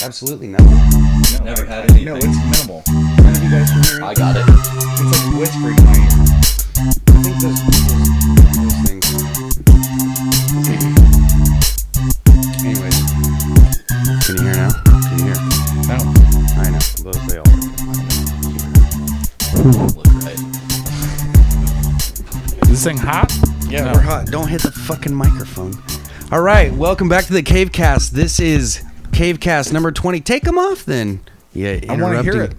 Absolutely nothing. No, never had anything. No, it's minimal. None of you guys can hear I anything? got it. It's like whispering in my ear. I think those things. Anyways, can you hear now? Can you hear? No. I know. They all Look right. Is this thing hot? Yeah, No. we're hot. Don't hit the fucking microphone. All right, welcome back to the CaveCast. This is CaveCast number 20. Take them off then. Yeah, I want to hear it.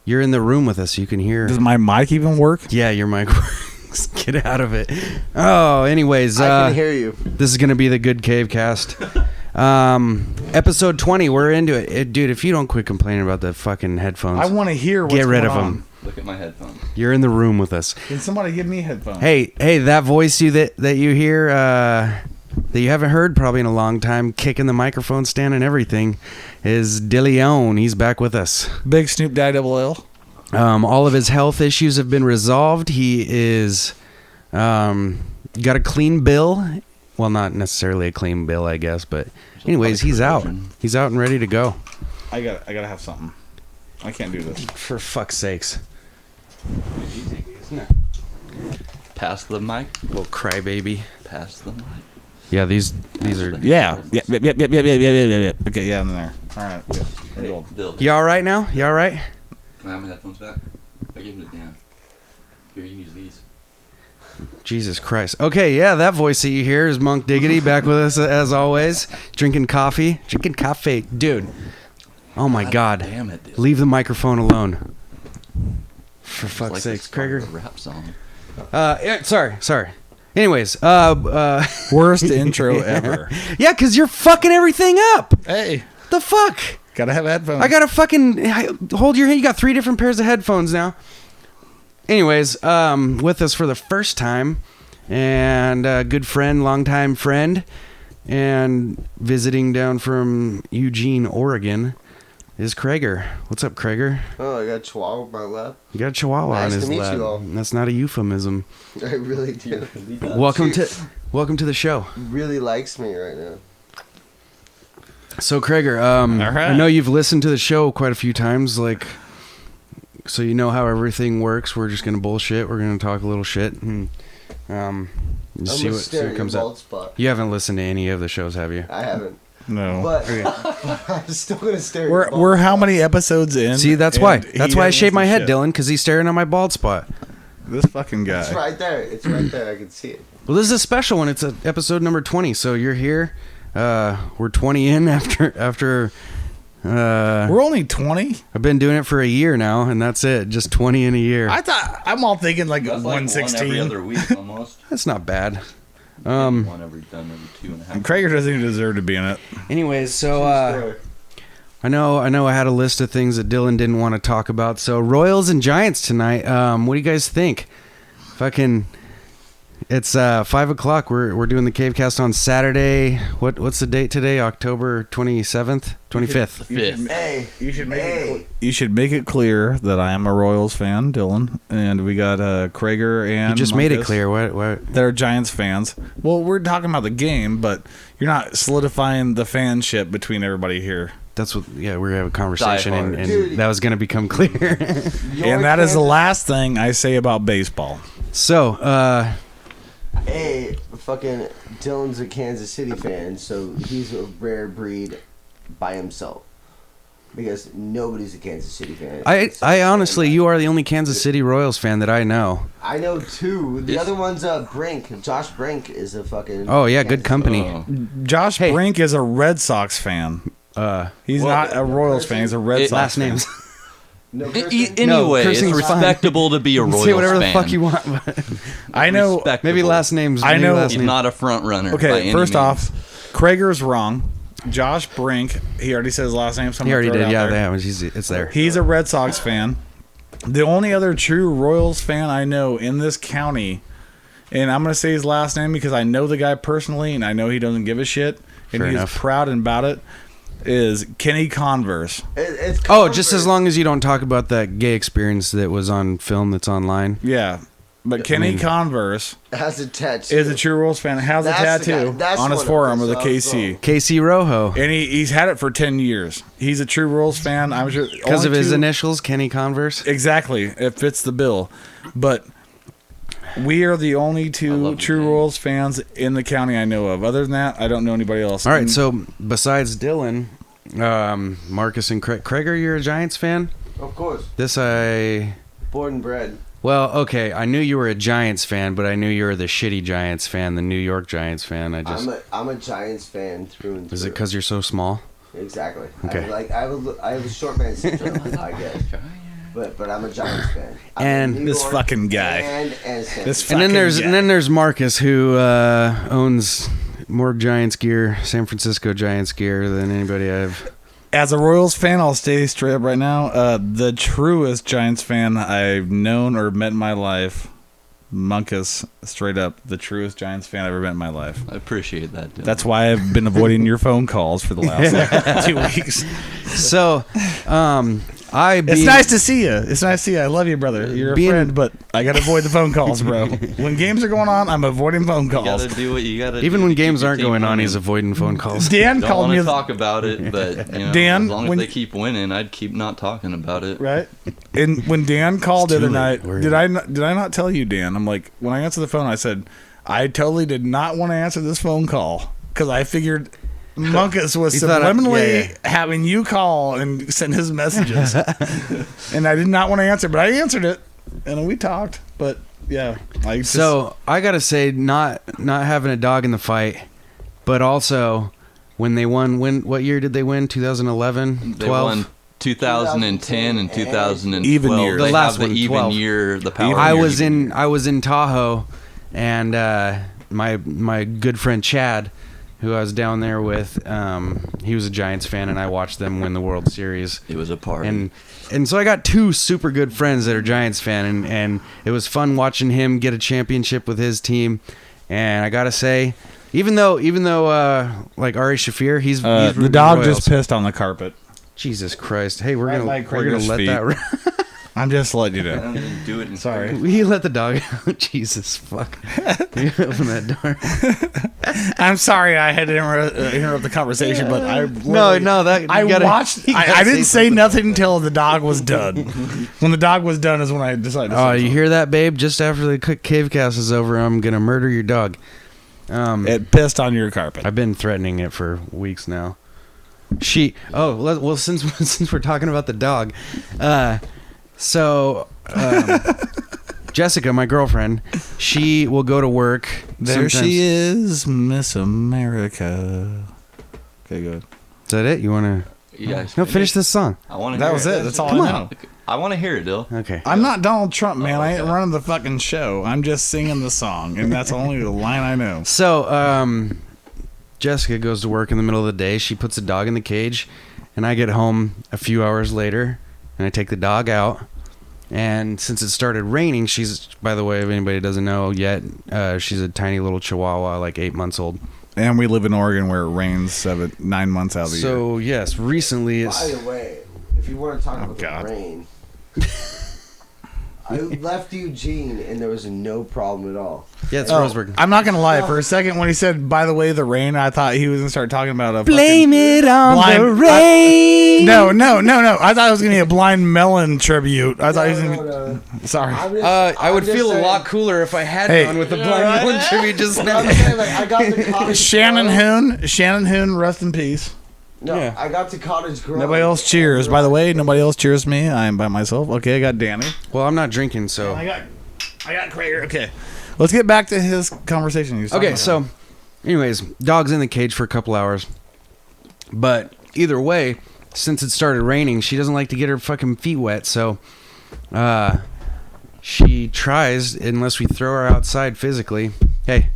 You're in the room with us. You can hear. Does my mic even work? Yeah, your mic works. Get out of it. Oh, anyways. I can hear you. This is going to be the good CaveCast. Episode 20. We're into it. Dude, if you don't quit complaining about the fucking headphones. I want to hear what's Get rid going of on. them. Look at my headphones. You're in the room with us. Can somebody give me headphones? Hey, that voice that you hear that you haven't heard probably in a long time, kicking the microphone stand and everything, is Dill. He's back with us. Big Snoop Dogg Double L. All of his health issues have been resolved. He is got a clean bill. Well, not necessarily a clean bill, I guess, but anyways, he's out. He's out and ready to go. I gotta have something. I can't do this. For fuck's sakes. Pass the mic. Little crybaby. Pass the mic. Yeah, these are. Yeah. Yeah. Okay, yeah, I'm there. All right. Yeah. Hey, Cool. Dill, You all right now? You all right? can I have my headphones back? I gave them to Dan. Here, you can use these. Jesus Christ. Okay, yeah, that voice that you hear is Monk Diggity back with us as always. Drinking coffee. Dude. Oh my God. Damn it, Dill. Leave the microphone alone. For It's fuck's like sakes, the start of Krager. a rap song. Yeah, sorry. Anyways, Worst intro ever. yeah, because you're fucking everything up. Hey, The fuck? gotta have headphones. I gotta fucking hold your hand. You got 3 different pairs of headphones now. Anyways, with us for the first time, and a good friend, longtime friend, and visiting down from Eugene, Oregon, is Krager. What's up, Krager? Oh, I got a chihuahua on my lap. You got a chihuahua Nice on to his meet lap. you all. That's not a euphemism. I really do. Welcome to the show. Really likes me right now. So, Krager, All right. I know you've listened to the show quite a few times, so you know how everything works. We're just gonna bullshit. We're gonna talk a little shit and just see what comes up. Spot. You haven't listened to any of the shows, have you? I haven't. No. But I'm still gonna stare. at your We're bald how spot. many episodes in? See, that's why. and That's he why I doesn't shaved my listen head, to Dylan, because he's staring at my bald spot. shit. This fucking guy. It's right there. It's right there. I can see it. Well, this is a special one. It's episode number 20. So you're here. We're 20 in after. We're only 20. I've been doing it for a year now, and that's it. Just 20 in a year. I'm all thinking like That's like 116. one every other week almost. That's not bad. One every 2.5. And Krager doesn't even deserve to be in it. Anyways, so True story. I know I had a list of things that Dylan didn't want to talk about. So Royals and Giants tonight. What do you guys think? Fucking, it's 5:00. We're doing the CaveCast on Saturday. What's the date today? October 27th, 25th. Fifth. Hey, You should hey. make it clear that I am a Royals fan, Dylan, and we got Krager and You just made it Munkus. clear. What? They're Giants fans. Well, we're talking about the game, but you're not solidifying the fanship between everybody here. That's what. Yeah, we're gonna have a conversation, Die hard. and Dude. that was gonna become clear. And that is the last thing I say about baseball. So, Hey, fucking Dylan's a Kansas City fan, so he's a rare breed by himself. Because nobody's a Kansas City fan. I honestly, you are the only Kansas City Royals fan that I know. I know 2. The Yes. other one's Brink. Josh Brink is a fucking. Oh yeah, good Kansas company. Oh. Josh Hey. Brink is a Red Sox fan. He's Well, not a Royals fan. He's a Red Sox Last fan. names. No I- cursing? Anyway, it's cursing's fine. respectable to be a Royals Say whatever fan. the fuck you want. but I know. Respectable. maybe last names. I maybe know- Last He's names. not a front runner. by Okay, any first means. off, Krager's wrong. Josh Brink, he already said his last name. So I'm He gonna already throw it did. out Yeah, there. it's there. He's a Red Sox fan. The only other true Royals fan I know in this county, and I'm going to say his last name because I know the guy personally and I know he doesn't give a shit, and Fair he's enough. proud about it, is Kenny Converse. It's Oh, just as Converse. long as you don't talk about that gay experience that was on film that's online. Yeah. But Kenny Converse Has a tattoo. is a true Royals fan. Has a That's the guy. tattoo That's on his one of forearm those with a KC. KC Rojo. And he's had it for 10 years. He's a true Royals fan. I'm sure Because of his initials, Kenny Converse. Exactly. It fits the bill. But we are the only two true Royals fans in the county I know of. Other than that, I don't know anybody else. All right, so besides Dylan, Marcus and Craig, you're a Giants fan? Of course. Born and bred. Well, okay, I knew you were a Giants fan, but I knew you were the shitty Giants fan, the New York Giants fan. I'm a Giants fan through and through. Is it because you're so small? Exactly. Okay. I have a short man syndrome, I guess. But I'm a Giants fan. And this fucking guy. And then there's Marcus, who owns more Giants gear, San Francisco Giants gear, than anybody I've. As a Royals fan, I'll stay straight up right now. The truest Giants fan I've known or met in my life, Munkus, straight up, the truest Giants fan I've ever met in my life. I appreciate that, dude. That's why I've been avoiding your phone calls for the last 2 weeks. So, It's nice to see you. It's nice to see you. I love you, brother. You're a friend, but I gotta avoid the phone calls, bro. When games are going on, I'm avoiding phone calls. You gotta do what you gotta do. Even when games aren't going on, he's avoiding phone calls. Dan Don't called want me. to talk about it, but Dan, as long as when- they keep winning, I'd keep not talking about it. Right. And when Dan called the It's other too night, late. did I not tell you, Dan? I'm like, when I answered the phone, I said, I totally did not want to answer this phone call because I figured Munkus was He thought subliminally having you call and send his messages, and I did not want to answer, but I answered it, and we talked. But yeah, So I gotta say, not having a dog in the fight, but also when they won. What year did they win? 2011, They 12. won 2010 and 2012. Even year. The They last have the one, even 12. year. The power. I year was even year. I was in Tahoe, and my good friend Chad, who I was down there with, he was a Giants fan, and I watched them win the World Series. It was a party. And so I got two super good friends that are Giants fan, and it was fun watching him get a championship with his team. And I gotta say, even though like Ari Shafir, he's the rooting dog Royals. just pissed on the carpet. Jesus Christ! Hey, we're Right gonna by let Krager's that. feet. I'm just letting you I know. don't even do it. In Sorry. We let the dog out. Jesus fuck! You open that door. I'm sorry I had to interrupt the conversation, but I No, that you I gotta- watched. you gotta I didn't say something. nothing until the dog was done. When the dog was done is when I decided. Oh, you hear that, babe? Just after the CaveCast is over, I'm gonna murder your dog. It pissed on your carpet. I've been threatening it for weeks now. Since we're talking about the dog, Jessica, my girlfriend, she will go to work. There sometimes- she is, Miss America. Okay, good. Is that it? You want to? You guys No, finish this song. I want to. That was it. That's all Come I on. know. I want to hear it, Dill. Okay. I'm not Donald Trump, man. Oh, I ain't okay. running the fucking show. I'm just singing the song, and that's only the line I know. So, Jessica goes to work in the middle of the day. She puts the dog in the cage, and I get home a few hours later, and I take the dog out. And since it started raining, she's, by the way, if anybody doesn't know yet, she's a tiny little Chihuahua, like 8 months old. And we live in Oregon where it rains 9 months out of the year. So, yes, recently By it's... the way, if you want to talk about God. the rain, I left Eugene and there was no problem at all. Yeah, it's Oh, Roseburg. I'm not gonna lie. For a second, when he said, "By the way, the rain," I thought he was gonna start talking about a Blame it on the blind- rain. No. I thought it was gonna be a Blind Melon tribute. I thought he was gonna. No. Sorry. I would feel a lot cooler if I had Hey. gone with the Blind Melon tribute just now. I'm saying, like, I got the cottage Shannon Hoon, rest in peace. No, Yeah. I got the cottage grove. Nobody else cheers. By the way, nobody else cheers me. I am by myself. Okay, I got Danny. Well, I'm not drinking, so... I got Krager. Okay, let's get back to his conversation. He was talking Okay, about. so, anyways, dog's in the cage for a couple hours. But either way, since it started raining, she doesn't like to get her fucking feet wet, so she tries, unless we throw her outside physically. Hey.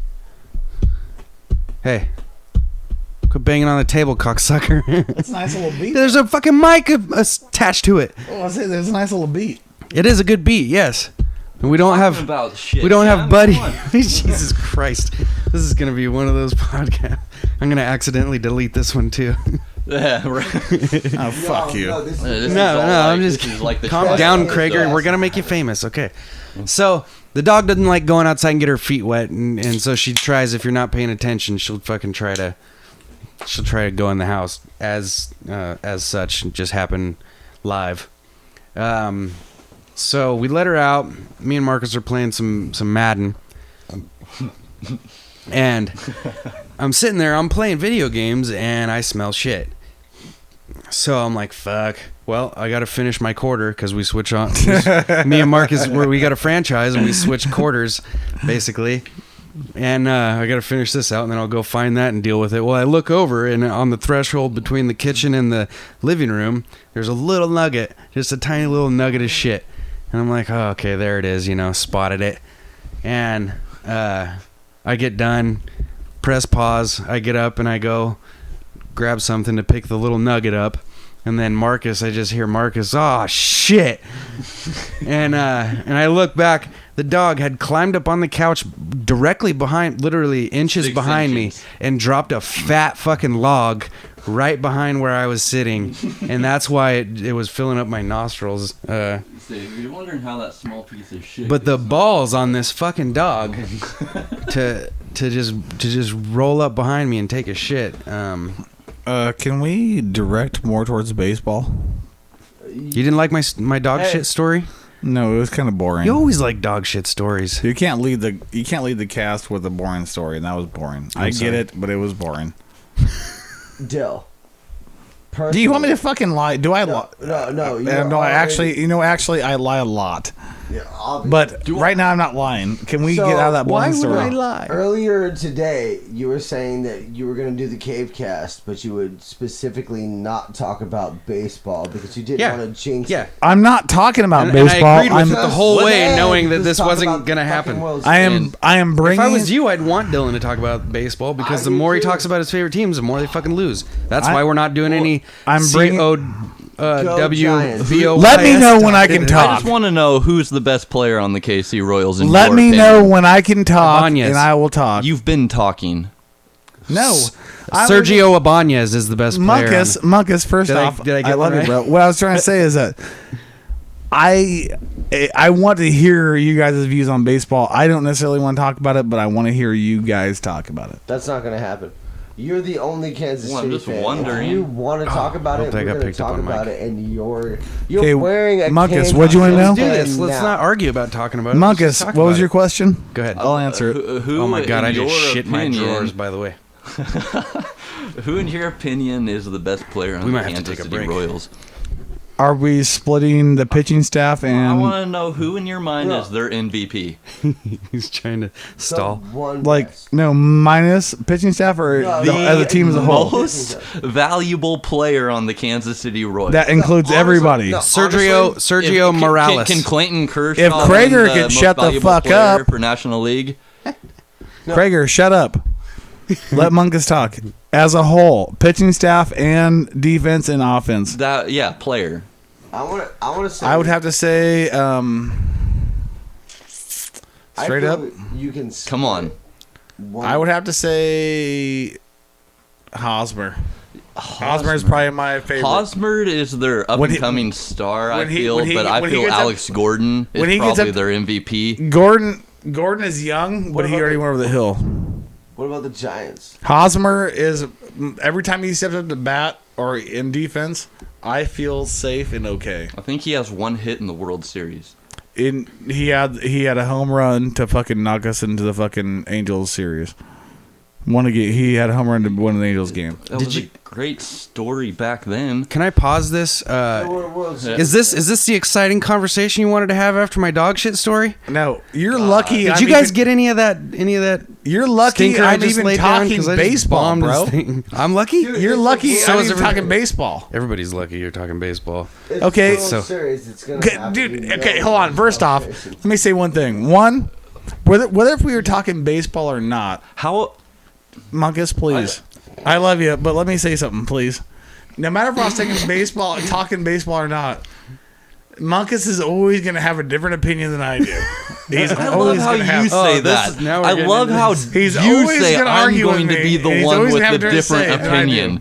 Quit banging on the table, cocksucker. That's a nice little beat. There's a fucking mic attached to it. Well, I say there's a nice little beat. It is a good beat, yes. And we don't have... About shit, We don't have man. Buddy. Come on. Jesus Christ. This is going to be one of those podcasts. I'm going to accidentally delete this one too. Yeah, right. Oh, fuck you. No, this is- This is No, all I'm like- just this is like the calm trash down, can Krager. stuff. We're gonna make you famous, okay? So the dog doesn't like going outside and get her feet wet, and so she tries. If you're not paying attention, she'll fucking try to go in the house as such. Just happen live. So we let her out. Me and Marcus are playing some Madden, and I'm sitting there. I'm playing video games, and I smell shit. So I'm like, fuck. Well, I got to finish my quarter because we switch on. Me and Marcus, we got a franchise and we switch quarters, basically. And I got to finish this out, and then I'll go find that and deal with it. Well, I look over, and on the threshold between the kitchen and the living room, there's a little nugget, just a tiny little nugget of shit. And I'm like, oh, okay, there it is, spotted it. And I get done, press pause, I get up, and I go grab something to pick the little nugget up. And then Marcus, I just hear Marcus, oh, shit. and I look back. The dog had climbed up on the couch directly behind, literally inches 6 behind inches. me, and dropped a fat fucking log right behind where I was sitting. And that's why it was filling up my nostrils. So you're wondering how that small piece of shit. But the gets- balls on this fucking dog to just roll up behind me and take a shit. Can we direct more towards baseball? You didn't like my dog Hey. shit story? No, it was kind of boring. You always like dog shit stories. You can't lead the cast with a boring story, and that was boring. I sorry. get it, but it was boring. Dill. Do you want me to fucking lie? Do I lie? No. No, actually, I lie a lot. But right now, I'm not lying. Can we So, get out of that boring story? lie? Earlier today, you were saying that you were going to do the CaveCast, but you would specifically not talk about baseball because you didn't Yeah. want to jinx Yeah. it. I'm not talking about And baseball. I agreed with I'm, it the whole way, Hey, knowing that let's this talk wasn't about going to fucking happen. World I Series. am bringing. If I was you, I'd want Dylan to talk about baseball because I the do more he too. talks about his favorite teams, the more they fucking lose. That's I- why we're not doing any I'm bringing- Giants. WBO. Let me know when I can I talk. just want to know who's the best player on the KC Royals. In Let your me opinion. know when I can talk, Ibanez. and I will talk. You've been talking. No, I Sergio Ibanez is the best player. Monkus. First Did I- off, did I get love one you, right? bro. What I was trying to say is that I want to hear you guys' views on baseball. I don't necessarily want to talk about it, but I want to hear you guys talk about it. That's not going to happen. You're the only Kansas Well, I'm City just fan. wondering. If you want to talk about hope it, that we're got going to picked up talk on about mic. it, and you're Okay, wearing a Monkus, Kansas what'd you wanna know? Let's do this. Let's now. not argue about talking about it. Let's just Monkus, talk what was about your it. question? Go ahead. I'll answer it. Who Oh my god, in I just your shit my opinion- drawers, by the way. Who, in your opinion, is the best player on We the might have to Kansas take a City break. Royals? Are we splitting the pitching staff I and want to know who, in your mind, No. is their MVP. He's trying to The stall. one like best. no minus pitching staff or No, as a team as a whole? Most valuable player on the Kansas City Royals. That includes honestly, everybody. no. Sergio If- Morales. Can Clayton Kershaw If Krager win the could most shut the valuable fuck player up- for National League? Krager, shut up. Let Monkus talk. As a whole, pitching staff and defense and offense. Player. I want to say. I would have to say, I straight feel up, You can. Come on. One, I would have to say Hosmer. Hosmer is probably my favorite. Hosmer is their up When and he- coming star, I when he- feel, when he- but I when he feel gets up- Alex Gordon is when he gets probably up- their MVP. Gordon is young, What but he about already the- went over the hill. What about the Giants? Hosmer is every time he steps up to bat or in defense, I feel safe and okay. I think he has one hit in the World Series. He had a home run to fucking knock us into the fucking Angels series. He had a home run to win the Angels game. That Did was you- a great story back then. Can I pause this? Is this the exciting conversation you wanted to have after my dog shit story? No, you're lucky. Did you guys get any of that? You're lucky. Stinker I I'm just even laid down talking 'cause I just baseball, bombed this bro. thing. I'm lucky. You're lucky. So I'm is even everybody- talking baseball. Everybody's lucky you're talking baseball. Okay, so- Series, it's gonna Okay, happen. dude. You Okay, know hold on. it's First off, conversation. let me say one thing. One, whether if we were talking baseball or not, How Monkus, please. I love you, but let me say something, please. No matter if I was talking baseball or not, Monkus is always going to have a different opinion than I do. He's I love always how going to you have. say this that. is- now we're I getting love into how this. He's you always say gonna I'm argue going with to me, be the and he's one always with gonna the have to different say it than I do.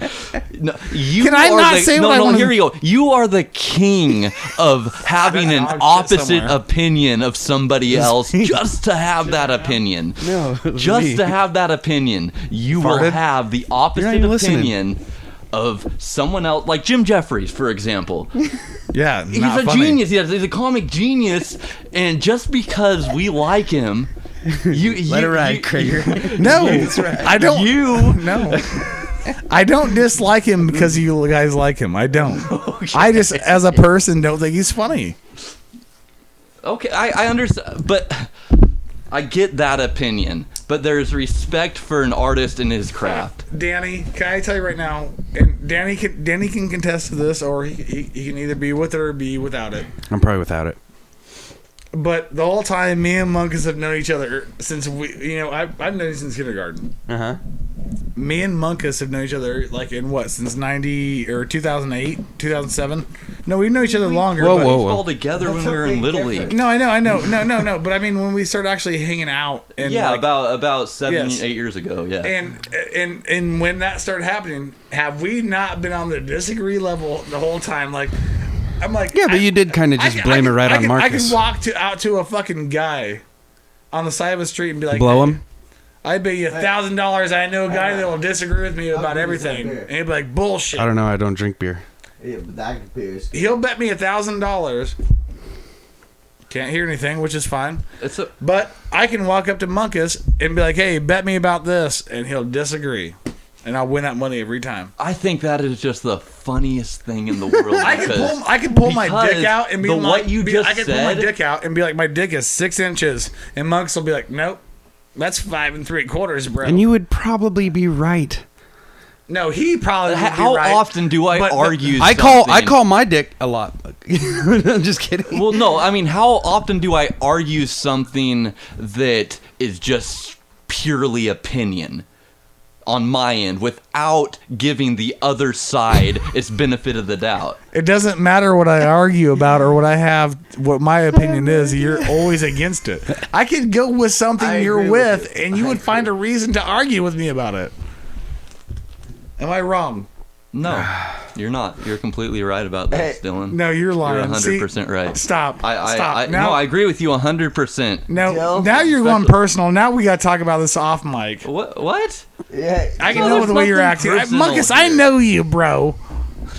opinion. No, you Can I are not the, say no, what I no, want? here we go. You are the king of having an Dog shit opposite somewhere. opinion of somebody else just to have that opinion. No, it was Just me. to have that opinion. You will Farted? have the You're opposite not even listening. opinion of someone else, like Jim Jeffries, for example. Yeah, He's not a funny. genius. He's a comic genius, and just because we like him, you Let it ride, Krager. No, I don't. You No. I don't dislike him because you guys like him. I don't. I just, as a person, don't think he's funny. Okay, I understand, but I get that opinion. But there's respect for an artist and his craft. Danny, can I tell you right now? And Danny can contest to this, or he can either be with it or be without it. I'm probably without it. But the whole time, me and Munkus have known each other since I've known you since kindergarten. Uh-huh. Me and Munkus have known each other since 90 or 2008, 2007. No, we've known each other longer. Whoa, but, whoa, We whoa. all together when That's we were a in big Little difference. League. No, I know. No. But I mean, when we started actually hanging out, and Yeah, like, about 7, Yes. 8 years ago. Yeah. and when that started happening, have we not been on the disagree level the whole time? Like, I'm like, Yeah, but you did kind of just blame it right on I Marcus. can walk out to a fucking guy on the side of the street and be like, Blow him? I bet you $1,000 I know a guy that will disagree with me about give you everything. some beer. And he'd be like, bullshit. I don't know. I don't drink beer. Yeah, but that appears. He'll bet me $1,000. Can't hear anything, which is fine. It's a, But I can walk up to Munkus and be like, hey, bet me about this. And he'll disagree. And I'll win that money every time. I think that is just the funniest thing in the world. I can pull my because dick out and be the like, what you just I can pull my said- dick out and be like, my dick is 6 inches, and Monks will be like, nope, that's 5 3/4, bro. And you would probably be right. no, he probably would be How right, often do I but- argue? I something? call my dick a lot. I'm just kidding. Well, no, I mean, how often do I argue something that is just purely opinion on my end without giving the other side its benefit of the doubt? It doesn't matter what I argue about or what my opinion is. You're always against it. I could go with something I you're agree with, with you. and you I would find a agree. reason to argue with me about it. Am I wrong? No, you're not. You're completely right about this, Hey, Dylan. No, you're lying. You're See, 100% right. Stop. Stop. No, I agree with you 100%. No, Dill, now you're going especially- personal. Now we got to talk about this off mic. What? Yeah. I can No, know there's the way you're nothing acting. personal Munkus, I here. know you, bro.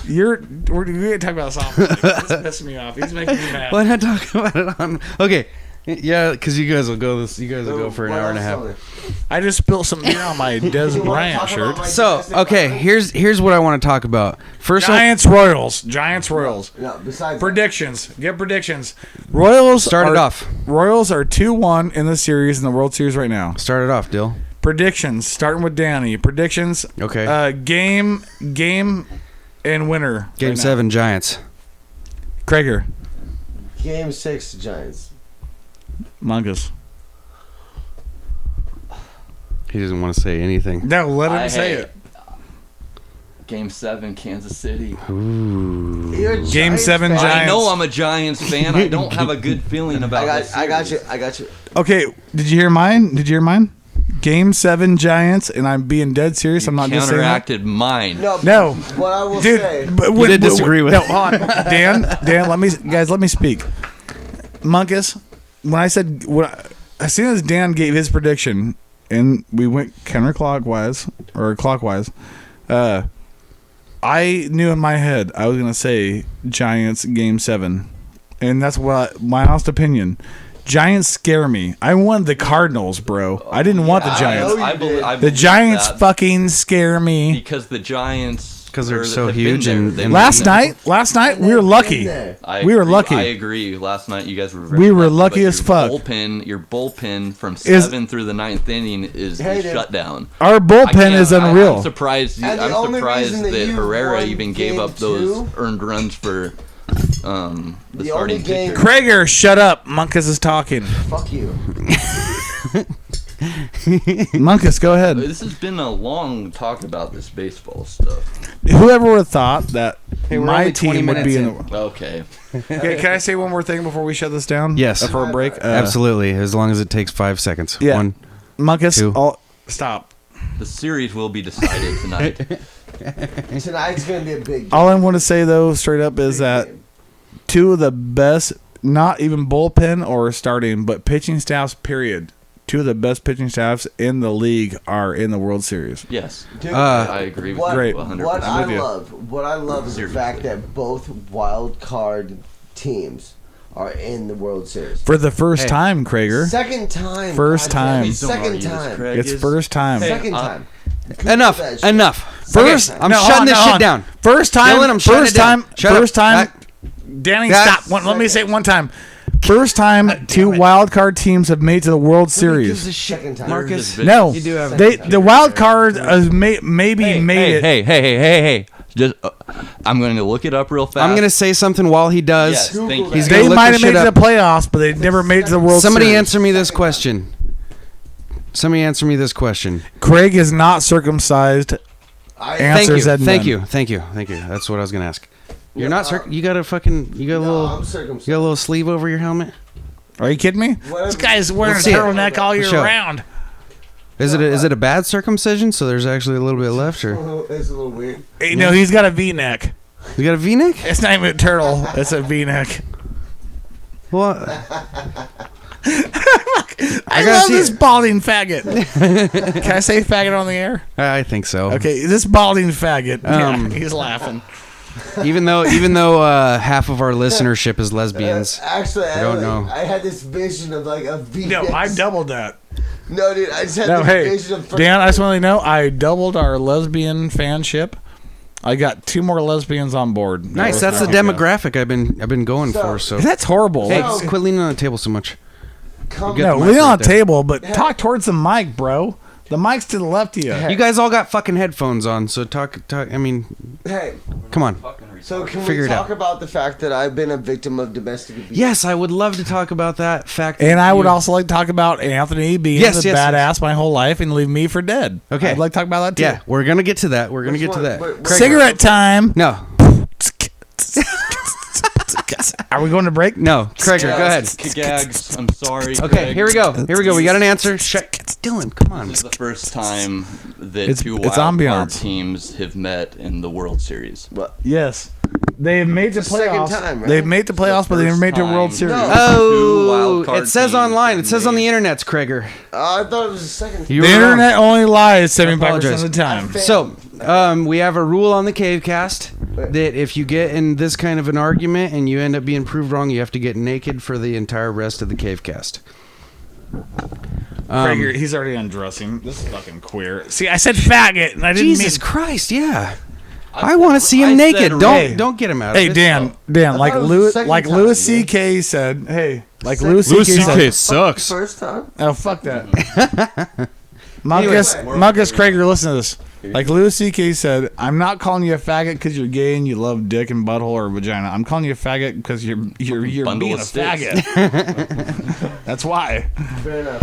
We're gonna talk about this off mic. This is pissing me off. He's making me mad. Why not talk about it on? Okay, yeah, because you guys will go this. You guys will go for an hour and a half. I just spilled some beer on my Des Bryant shirt. So okay, here's what I want to talk about. First, Giants Royals. No, besides Predictions. Get predictions. Royals start it are- off. Royals are 2-1 in the series in the World Series right now. Start it off, Dill. Predictions. Starting with Danny. Predictions. Okay. Game and winner. Game right now. 7, Giants. Krager. Game 6 Giants. Mungus. He doesn't want to say anything. No, let him say it. Game 7, Kansas City. Ooh. You're a Game Giants 7 fan. Giants. I know I'm a Giants fan. I don't have a good feeling about I this. got series. you. Okay, did you hear mine? Game 7 Giants, and I'm being dead serious. I'm not just saying that. Counteracted mine. No. What I will Dude, say. but You did disagree with no, it. hold on. Dan, let me speak. Munkus, when I said as soon as Dan gave his prediction and we went counterclockwise or clockwise, I knew in my head I was gonna say Giants Game 7, and that's what my honest opinion. Giants scare me. I wanted the Cardinals, bro. I didn't want the Yeah, I Giants. know you did. I The believe Giants that fucking scare me. because the Giants 'Cause they're are- so have been huge there. and- They've and- been Last there. night we were lucky. We were agree. lucky. I agree. Last night you guys were very We were lucky, lucky but as fuck. Your bullpen from Is- 7 through the 9th inning is Hey, dude. shut down. Our bullpen is unreal. I'm surprised. And the I'm only surprised reason that that you Herrera won even gave game up those 2 earned runs for the only starting game- pitcher. Krager, shut up. Munkus is talking. Fuck you. Munkus, go ahead. This has been a long talk about this baseball stuff. Whoever would have thought that Hey, we're my only 20 team would be in minutes the... Okay. Okay, can I say one more thing before we shut this down? Yes. For a break? Absolutely, as long as it takes 5 seconds. Yeah. 1. Munkus, 2. stop. The series will be decided tonight. Tonight's gonna be a big game. All I want to say though, straight up, is that two of the best, not even bullpen or starting, but pitching staffs. Period. Two of the best pitching staffs in the league are in the World Series. Yes. Dude, I agree with what, you 100%. What I with you. love is the fact that both wild card teams are in the World Series. For the first time, Krager. Second time. First time. Second time. It's first time. Second time. Enough. First, Okay, I'm shutting this shit down. First time. Dylan, I'm shutting first it down. time. Shut First up. time. Danny, That's- stop. Let me say it one time. First time two wild card teams have made to the World Series. Second time. Marcus. No, You do have the wild card has maybe made it. Hey. Just, I'm going to look it up real fast. I'm going to say something while he does. Yes, thank you. He's gonna They look might this have made shit it to up. the playoffs, but they never made it to the World Somebody Series. answer me this question. Craig is not circumcised. Answers that Thank none. you. That's what I was gonna ask. You're not you got a I'm little sleeve over your helmet. Are you kidding me? This guy's wearing a Let's see it. turtleneck all year Show it. round. Is it a bad circumcision? So there's actually a little bit left, or It's a little weird. Hey, no, he's got a V-neck. you got a V-neck? It's not even a turtle. It's a V-neck. Well, I gotta love see this it. balding faggot. Can I say faggot on the air? I think so. Okay, this balding faggot. Yeah, Um, he's laughing. Even though half of our listenership is lesbians. Actually, I don't know. I had this vision of like a V. No, I doubled that. No, dude, I just had No, this hey, vision of. Dan, I just want to know I doubled our lesbian fanship. I got 2 more lesbians on board. Nice. That's the demographic I've been going for. So That's horrible. hey, Like, quit leaning on the table so much. Come You got no, the lean mic on right the there. table, but talk towards the mic, bro. The mic's to the left of you. You guys all got fucking headphones on, so talk. I mean, Hey, come on. so can Figure we it out. talk about the fact that I've been a victim of domestic abuse? Yes, I would love to talk about that fact. And I would you- also like to talk about Anthony being Yes, a yes, badass my whole life and leave me for dead. Okay. I'd like to talk about that too. Yeah, we're gonna get to that. Which one? Wait, Cigarette time. No, Are we going to break? no, Krager, go ahead. Gags, I'm sorry. Okay, Craig. here we go. We got an answer. Dylan, come on. This is the first time that It's two ambiance. wild card teams have met in the World Series. Yes. They've made the Second playoffs. time, right? They've made the playoffs, but they never made the World First Series. time. No. Two Oh, wild card it says teams online. It have says on the made- internet, Krager. I thought it was the second. You The were wrong. internet only lies 75% apologize. of the time. So, we have a rule on the CaveCast that if you get in this kind of an argument and you end up being proved wrong, you have to get naked for the entire rest of the CaveCast. Krager, he's already undressing. This is fucking queer. See, I said faggot, and I didn't Jesus mean. Christ, yeah. I want to see him I naked. said- Don't get him out. Hey of it. Dan, like thought it was the Louis, second like time, Louis man. C.K. said. Hey, like Second- Louis Louis C.K. C.K. said. sucks. First time. Oh fuck that. Marcus Krager, listen to this. Like Louis C.K. said, I'm not calling you a faggot because you're gay and you love dick and butthole or vagina. I'm calling you a faggot because you're Bundle being of a sticks. faggot. That's why. Fair enough.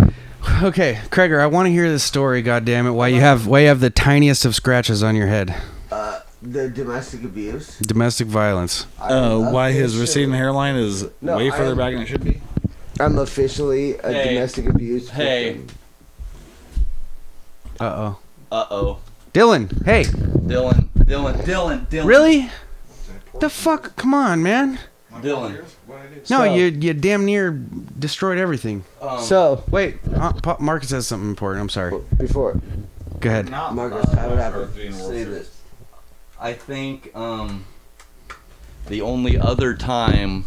Okay, Krager, I want to hear this story. God damn it! Why you have the tiniest of scratches on your head? The domestic abuse. Domestic violence. Why his officially- receding hairline is No, way I further am- back than it should be. I'm officially a Hey. domestic abuse Hey. victim. Uh-oh. Uh-oh. Dylan, hey. Dylan. Really? The fuck? Come on, man. Dylan. No, So- you damn near destroyed everything. So Wait, Marcus has something important. I'm sorry. before Go ahead. Marcus, I would have to say this. I think the only other time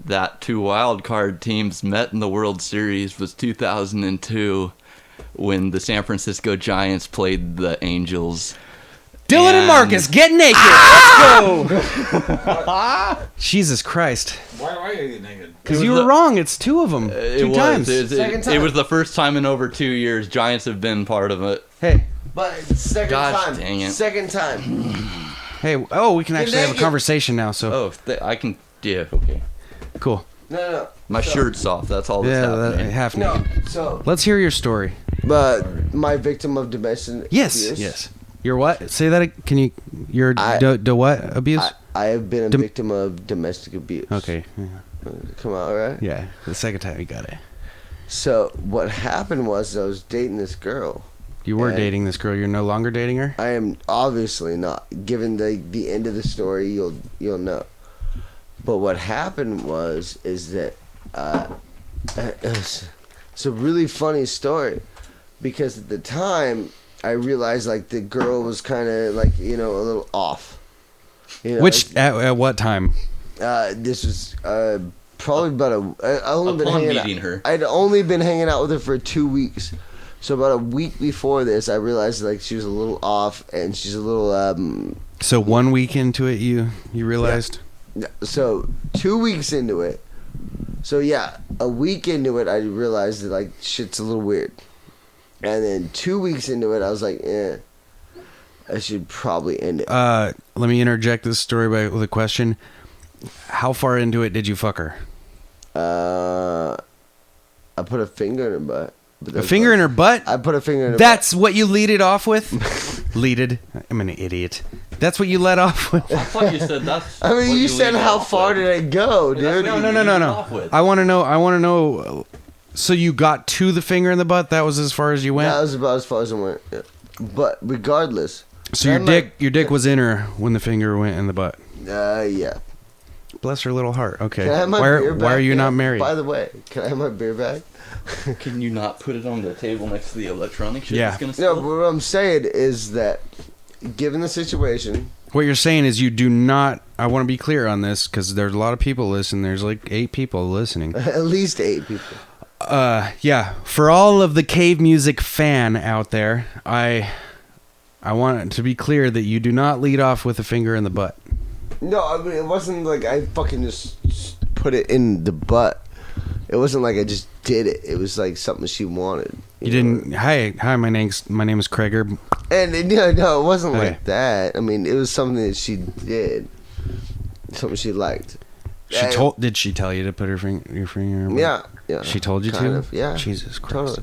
that two wild card teams met in the World Series was 2002 when the San Francisco Giants played the Angels. Dylan and And- Marcus, get naked. Let's go. Jesus Christ. Why are you naked? Because It you was were wrong. It's 2 of them. It 2 was. times. Second time. It was the first time in over 2 years. Giants have been part of it. Hey. But second Gosh time. dang it. Second time. Hey. Oh, we can actually have a naked. conversation now. So Oh, I can. Yeah, okay. cool. No. My So- shirt's off. That's all that's Yeah, happening. half No. naked. So, Let's hear your story. but my victim of domestic Yes. abuse. Yes. You're what? Say that. Can you? You're I- what abuse? I have been a Dom- victim of domestic abuse. Okay. Yeah. Come on, right? Yeah. The second time you got it. So what happened was I was dating this girl, You were And dating this girl. You're no longer dating her? I am obviously not. Given the end of the story, you'll know. But what happened is that it's a really funny story, because at the time I realized like the girl was kind of like, you know, a little off. You know, Which at what time? this was probably about I only been Upon hanging meeting out. her. I'd only been hanging out with her for 2 weeks. So about a week before this, I realized like she was a little off, and she's a little So 1 week into it, you realized. So 2 weeks into it, so yeah, a week into it, I realized that like shit's a little weird, and then 2 weeks into it, I was like, I should probably end it. Let me interject this story with a question. How far into it did you fuck her? I put a finger in her butt. A finger in her butt? I put a finger in her That's what you lead it off with? Leaded? I'm an idiot. That's what you let off with? I thought you said that's. butt. I mean, what you said lead how off far with. did I go, dude? That's what you lead it off with. I want to know. So you got to the finger in the butt? That was as far as you went? That was about as far as I went. Yeah. But regardless. So your then, dick was in her when the finger went in the butt. Yeah. Bless her little heart. Okay. Can I have my beer back? Why are you Yeah. not married? By the way, can I have my beer back? Can you not put it on the table next to the electronic shit? Yeah. That's gonna No, spill? but what I'm saying is that, given the situation, What you're saying is you do not. I want to be clear on this because there's a lot of people listening. There's like 8 people listening. at least 8 people. Yeah. For all of the cave music fan out there, I want it to be clear that you do not lead off with a finger in the butt. No, I mean, it wasn't like I fucking just put it in the butt. It wasn't like I just did it. It was like something she wanted. You didn't. Hi. My name is Craiger. And no, it wasn't Okay. like that. I mean, it was something that she did, something she liked. Did she tell you to put your finger in her butt? Yeah. She told you kind to? of, yeah. Jesus Christ.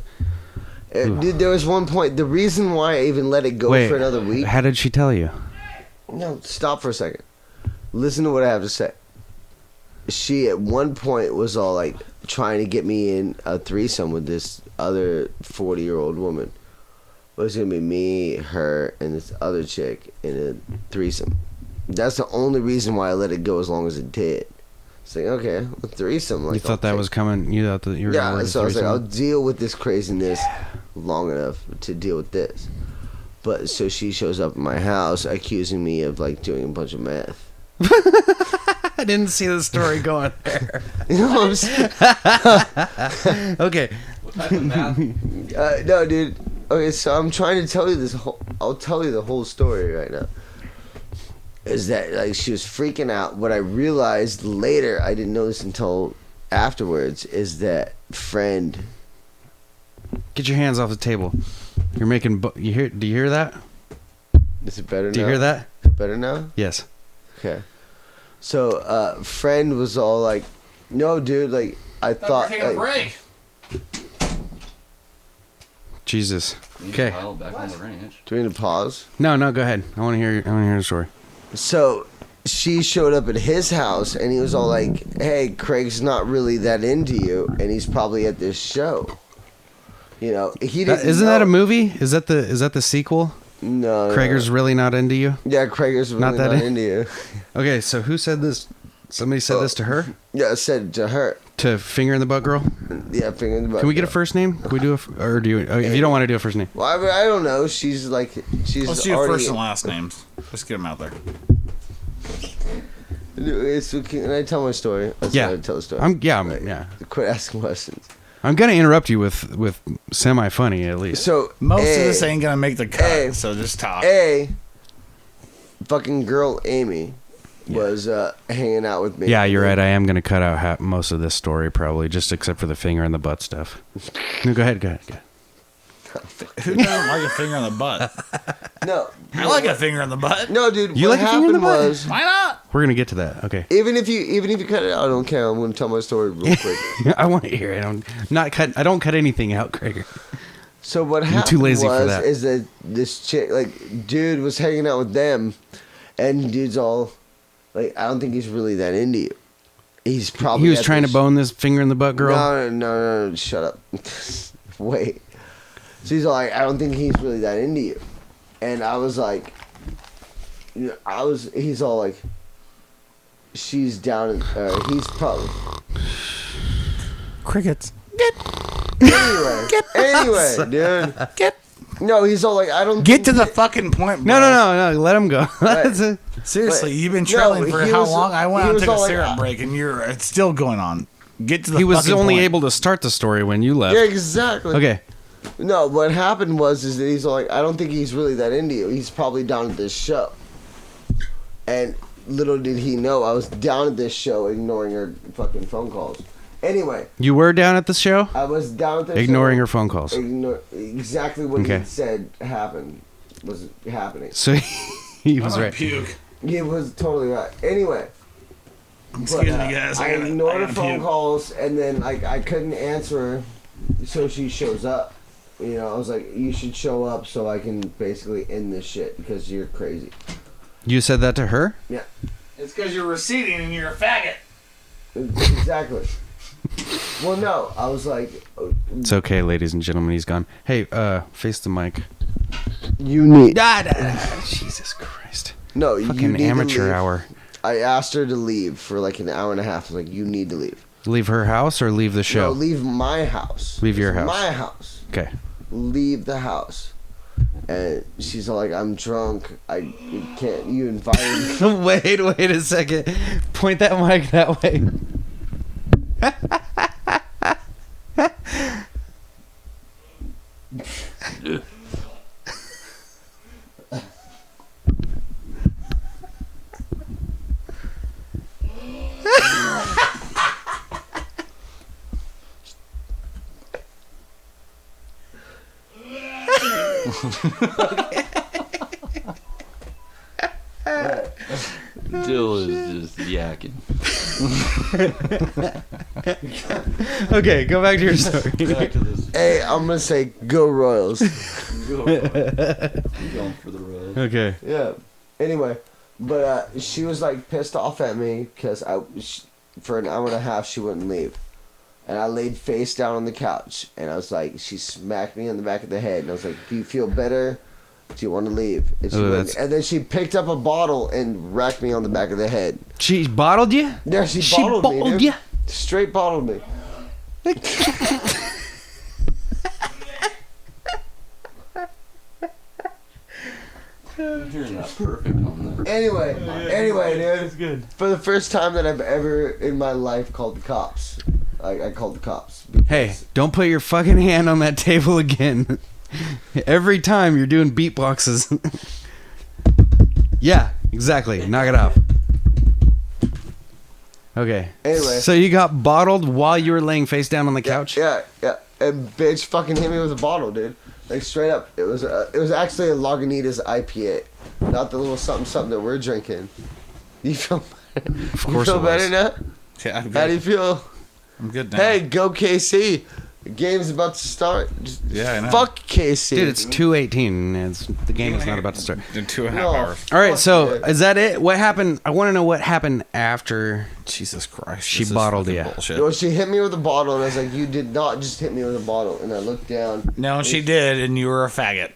Totally. Dude, there was one point. The reason why I even let it go Wait, for another week. how did she tell you? No, stop for a second. Listen to what I have to say. She at one point was all like trying to get me in a threesome with this other 40-year-old woman. It was gonna be me, her, and this other chick in a threesome. That's the only reason why I let it go as long as it did. It's like, okay, a threesome. Like, You thought that was coming. You thought that you were gonna yeah. work a So I was like, I'll threesome? deal with this craziness long enough to deal with this. But so she shows up at my house accusing me of like doing a bunch of meth. I didn't see the story going there. You know what I'm saying? Okay. What type of math? No, dude. Okay, so I'm trying to tell you this whole. I'll tell you the whole story right now. Is that like she was freaking out? What I realized later, I didn't know this until afterwards, is that friend. Get your hands off the table. You're making. You hear? Do you hear that? Is it better now? Do you hear that? Is it better now? Yes. Okay. So, friend was all like, "No, dude. Like, I thought." Taking a Like, break. Jesus. You Okay. piled back on the ranch. do we need to pause? No, go ahead. I want to hear. The story. So she showed up at his house, and he was all like, "Hey, Craig's not really that into you, and he's probably at this show." You know, he didn't. Isn't that a know- movie? Is that the sequel? No, no, Krager's no. really not into you. Yeah, Craig's really Not not, that into you. Okay, so who said this? Somebody said this to her? Yeah, I said to her. To finger in the butt girl? Yeah, finger in the butt. Can we get a first name? Can we do or do you? If you don't want to do a first name, Well, I don't know. She's like, she's Let's do already. first and last names. Let's get them out there. Can I tell my story? Let's Yeah. tell the story. yeah. Quit asking questions. I'm gonna interrupt you with semi funny at least. So Most of this ain't gonna make the cut, Hey. so just talk. Fucking girl Amy was hanging out with me. Yeah, you're right. I am gonna cut out most of this story probably, just except for the finger in the butt stuff. No, go ahead. Who doesn't like a finger on the butt? No, I like a finger on the butt. no, dude. You what like a finger in the happened butt? was, Why not? We're gonna get to that. Okay. even if you cut it out, I don't care. I'm gonna tell my story real quick. I want to hear it. I don't cut anything out, Krager. So what I'm happened too lazy for that. is that this chick, like, dude was hanging out with them, and dude's all like, I don't think he's really that into you. He's probably He was at trying to this- bone this finger in the butt girl. No, shut up. Wait. So he's all like, I don't think he's really that into you. And I was like, he's all like, she's down, he's probably. Crickets. Anyway, dude. No, he's all like, I don't Get think to the fucking point, bro. No. Let him go. Right. Seriously, But- you've been no, trailing for he how was- long? I went he out and was took a all like, syrup break, and it's still going on. Get to the He was fucking only point. able to start the story when you left. Yeah, exactly. Okay. No, what happened is that he's all like, I don't think he's really that into you. He's probably down at this show. And little did he know, I was down at this show ignoring her fucking phone calls. Anyway, You were down at the show? I was down at this Ignoring show. her phone calls. Exactly what Okay. he said was happening. So he was right. Puke. He was totally right. Anyway. Excuse me, guys. I gotta- ignored her gotta phone puke. calls, and then I couldn't answer her, so she shows up. You know, I was like, you should show up so I can basically end this shit because you're crazy. You said that to her? Yeah, It's because you're receding and you're a faggot. exactly. Well, no, I was like, It's okay, ladies and gentlemen. He's gone. Hey, face the mic. you need. Jesus Christ. No, you Fucking need to amateur leave. hour. I asked her to leave for like an hour and a half. I was like, you need to leave. Leave her house or leave the No, show? leave my house. Leave your It's house. My house. Okay. Leave the house. And she's all like, I'm drunk. I can't. You invited me. Wait a second. Point that mic that way. Dill is just yakking. Okay, go back to your story. Back to this. Hey, I'm gonna say go Royals. Go for it. I'm going for the road. Okay. Yeah. Anyway, but she was like pissed off at me because for an hour and a half she wouldn't leave, and I laid face down on the couch, and I was like, she smacked me on the back of the head, and I was like, do you feel better? Do you want to leave? And, she Oh, wouldn't. that's- And then she picked up a bottle and racked me on the back of the head. She bottled you? Yeah, she bottled me, dude. you? Straight bottled me. You're not perfect on that. Anyway, dude. It's good. For the first time that I've ever in my life called the cops. I called the cops. Hey, don't put your fucking hand on that table again. Every time you're doing beatboxes. Yeah, exactly. Knock it off. Okay. Anyway. So you got bottled while you were laying face down on the couch? Yeah. And bitch fucking hit me with a bottle, dude. Like straight up. It was actually a Lagunitas IPA, not the little something that we're drinking. You feel better? Of course You feel it was. better now? Yeah, I'm How do good. you feel? I'm good now. Hey, go KC. The game's about to start. Just Yeah, I know. fuck KC. Dude, it's 2:18. The game is not about to start. In 2.5 No. hours. All right, Fuck so yeah. is that it? What happened? I want to know what happened after. Jesus Christ. She this is bottled fucking ya. Bullshit. Well, she hit me with a bottle, and I was like, you did not just hit me with a bottle. And I looked down. No, she did, and you were a faggot.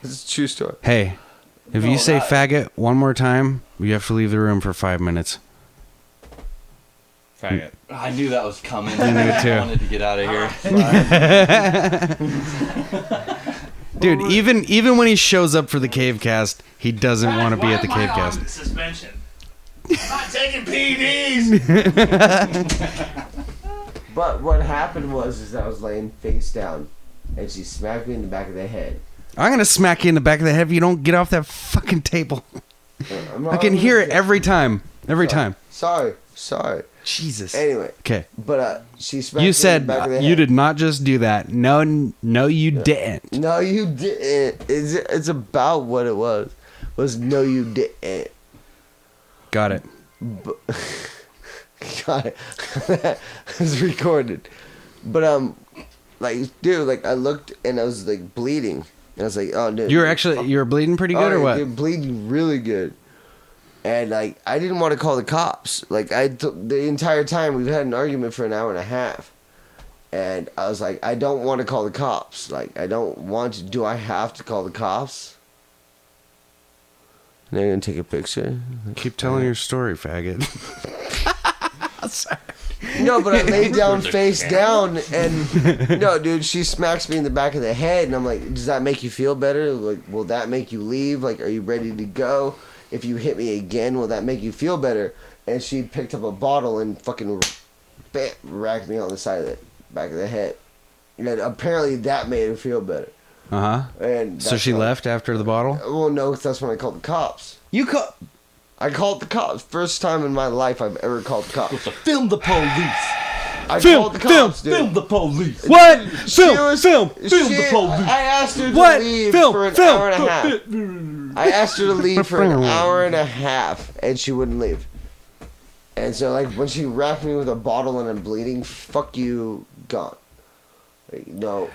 This is a true story. Hey, if you say faggot one more time, you have to leave the room for 5 minutes. Faggot. I knew that was coming. I knew it too. I wanted to get out of here. Dude, even when he shows up for the CaveCast, he doesn't want to be at the CaveCast. Suspension. I'm not taking PEDs. But what happened was I was laying face down, and she smacked me in the back of the head. I'm gonna smack you in the back of the head if you don't get off that fucking table. I can hear it every time. Every time. Sorry. Jesus. Anyway, Okay. but she smacked me You in said the back of the head. you did not just do that. No, you didn't. No, you didn't. It's about what it was. No, you didn't. Got it. God, it's recorded. But like, dude, like I looked and I was like bleeding, and I was like, oh, dude, You were bleeding pretty good or what? You're bleeding really good. And like, I didn't want to call the cops. Like, the entire time we've had an argument for an hour and a half, And I was like, I don't want to call the cops. Like, I don't want to. Do I have to call the cops? And they're going to take a picture. Keep telling your story, faggot. Sorry. No, but I laid down face down, and no, dude, she smacks me in the back of the head, and I'm like, does that make you feel better? Like, will that make you leave? Like, are you ready to go? If you hit me again, will that make you feel better? And she picked up a bottle and fucking racked me on the side of the back of the head. And apparently that made her feel better. And So she left after the bottle? Well, no, 'cause that's when I called the cops. I called the cops. First time in my life I've ever called the cops. Film the police. I called the cops, dude. Film the police. What? Film the police. I asked her to What? leave Film, for an film. hour and a half. I asked her to leave for an hour and a half, and she wouldn't leave. And so, like, when she wrapped me with a bottle and I'm bleeding, fuck you, gone. Like, no.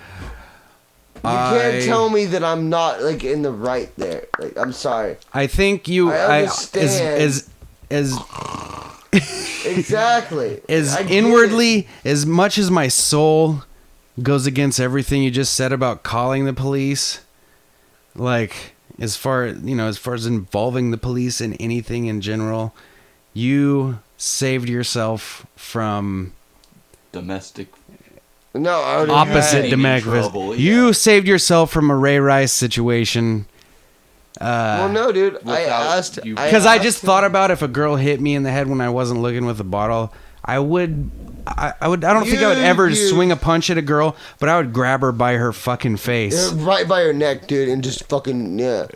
You can't tell me that I'm not, like, in the right there. Like, I'm sorry. I think you... I understand. Exactly. As I get inwardly, as much as my soul goes against everything you just said about calling the police, like, as far as involving the police in anything in general, you saved yourself from Domestic. No, I would opposite in domestic. trouble, yeah. You saved yourself from a Ray Rice situation. Well, no, dude. I Without asked you- Because I asked just him- thought about if a girl hit me in the head when I wasn't looking with a bottle, I don't think I would ever swing a punch at a girl, but I would grab her by her fucking face. right by her neck, dude, and just fucking yeah.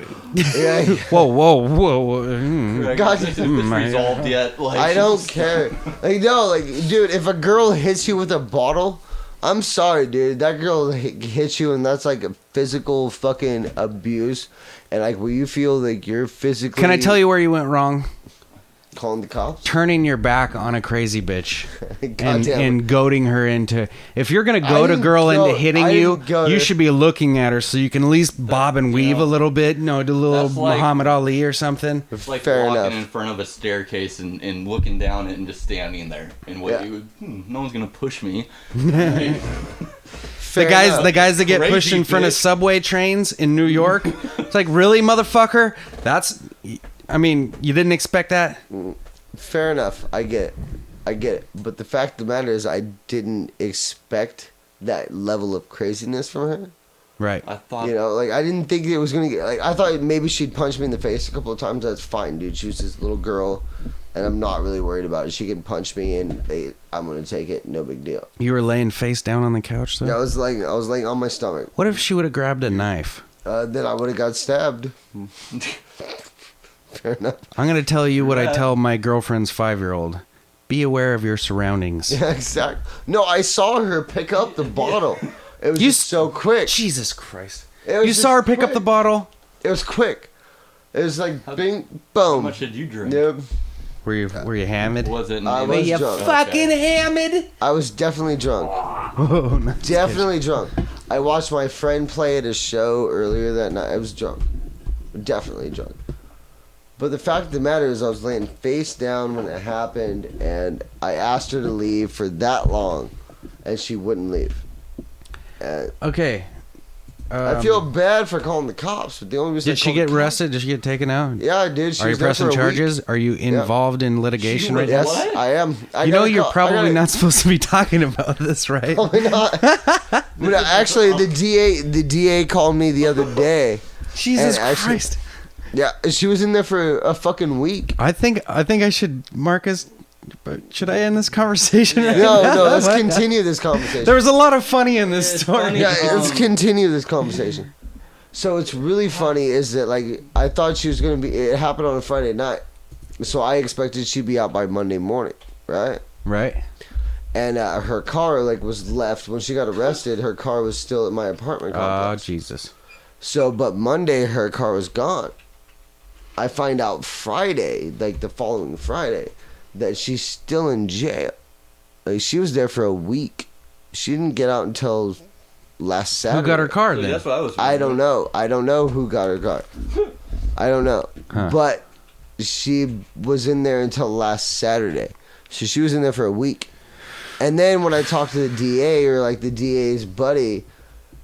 Whoa. God, Is this resolved yet? Like, I don't care. Like, no, like, dude, if a girl hits you with a bottle, I'm sorry, dude. That girl hits you, and that's like a physical fucking abuse. And like, will you feel like you're physically? Can I tell you where you went wrong? Calling the cops? Turning your back on a crazy bitch God damn it. and goading her into. If you're gonna I goad a didn't girl into goad- hitting I you, didn't goad you her. should be looking at her so you can at least bob and weave a little bit. Do a little That's like- Muhammad Ali or something. It's like Fair walking enough. in front of a staircase and looking down it and just standing there. And what Yeah. you would, no one's gonna push me. The guys that get Crazy pushed in front of bitch. subway trains in New York. It's like, really, motherfucker? I mean, you didn't expect that? Fair enough. I get it. But the fact of the matter is, I didn't expect that level of craziness from her. Right. I thought You know, like, I didn't think it was gonna get. Like, I thought maybe she'd punch me in the face a couple of times. That's fine, dude. She was this little girl, and I'm not really worried about it. She can punch me, and I'm gonna take it. No big deal. You were laying face down on the couch, though? I was laying on my stomach. What if she would have grabbed a knife? Then I would have got stabbed. Fair enough. I'm going to tell you what I tell my girlfriend's 5-year-old. Be aware of your surroundings. Yeah, exactly. No, I saw her pick up the bottle. It was You just so quick. Jesus Christ. It was You saw her just pick up quick. the bottle? It was quick. It was like bing, how boom. much did you drink? Yep. Were you hammered? Was it? I Were was you drunk. fucking hammered? I was definitely drunk. Oh, no. Definitely drunk. I watched my friend play at a show earlier that night. I was drunk. Definitely drunk. But the fact of the matter is, I was laying face down when it happened, and I asked her to leave for that long, and she wouldn't leave. And Okay. I feel bad for calling the cops, but the only reason I Did she called get the cops- arrested? Did she get taken out? Yeah, I did. She Are you was there pressing for a charges? week. Are you involved in litigation right now? Yes, What? I am. I You know gotta you're call- I probably gotta- not supposed to be talking about this, right? Probably not. But actually, the DA called me the other day. Jesus And actually- Christ. Yeah, she was in there for a fucking week. I think I should, Marcus, should I end this conversation right No, now? no, let's continue this conversation. There was a lot of funny in this story. funny. Yeah, let's continue this conversation. So what's really funny is that, like, I thought she was gonna be. It happened on a Friday night, so I expected she'd be out by Monday morning, right? Right. And her car was left when she got arrested. Her car was still at my apartment Oh, complex. Jesus. So, but Monday her car was gone. I find out Friday, like the following Friday, that she's still in jail. Like, she was there for a week. She didn't get out until last Saturday. Who got her car then? That's what I was. I don't know. I don't know who got her car. I don't know. Huh. But she was in there until last Saturday. So she was in there for a week. And then when I talked to the DA or like the DA's buddy,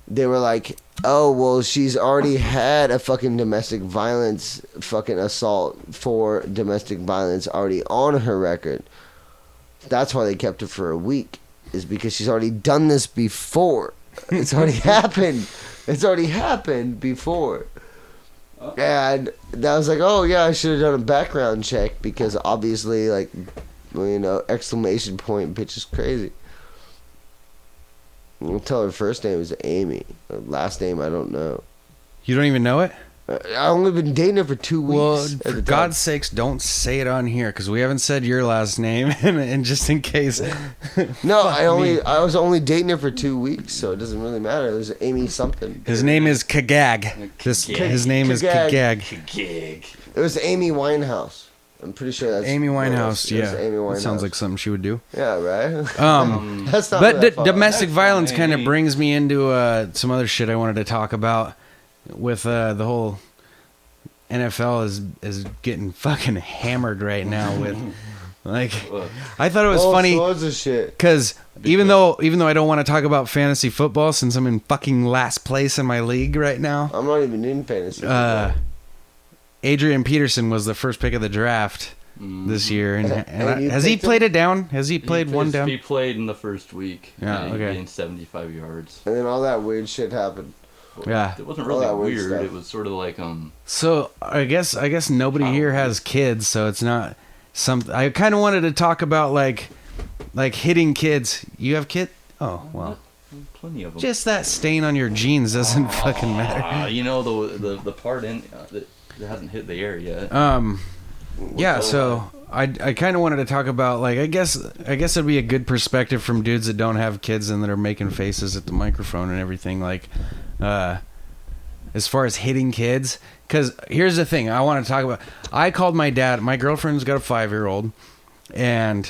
they were like, oh, well, she's already had a fucking domestic violence fucking assault for domestic violence already on her record. That's why they kept her for a week, is because she's already done this before. It's already happened. It's already happened before. And I was like, oh, yeah, I should have done a background check because obviously, like, you know, exclamation point, bitch is crazy. I'll tell her first name is Amy. Her last name, I don't know. You don't even know it? I only been dating her for 2 weeks. Well, for God's sakes, don't say it on here because we haven't said your last name, and just in case. No, I was only dating her for 2 weeks, so it doesn't really matter. There's Amy something. His name is Kagag. His name is Kagag. It was Amy Winehouse. I'm pretty sure that's Amy Winehouse. Yeah, Amy Winehouse. that sounds like something she would do. Yeah, right. That's not. But that far. domestic violence kind of brings me into some other shit I wanted to talk about. With the whole NFL is getting fucking hammered right now with like I thought it was funny because even though I don't want to talk about fantasy football since I'm in fucking last place in my league right now. I'm not even in fantasy football. Adrien Peterson was the first pick of the draft this year, and has he played it down? Has he played one down? He played in the first week. Yeah, and okay. He gained 75 yards. And then all that weird shit happened. Yeah, it wasn't really weird. Stuff. It was sort of like So I guess nobody here has kids, so it's not something. I kind of wanted to talk about like hitting kids. You have kids? Oh well, plenty of them. Just that stain on your jeans doesn't fucking matter. You know the part in that hasn't hit the air yet. Yeah. So I kind of wanted to talk about like I guess it'd be a good perspective from dudes that don't have kids and that are making faces at the microphone and everything like. As far as hitting kids, because here's the thing I want to talk about. I called my dad. My girlfriend's got a 5-year-old, and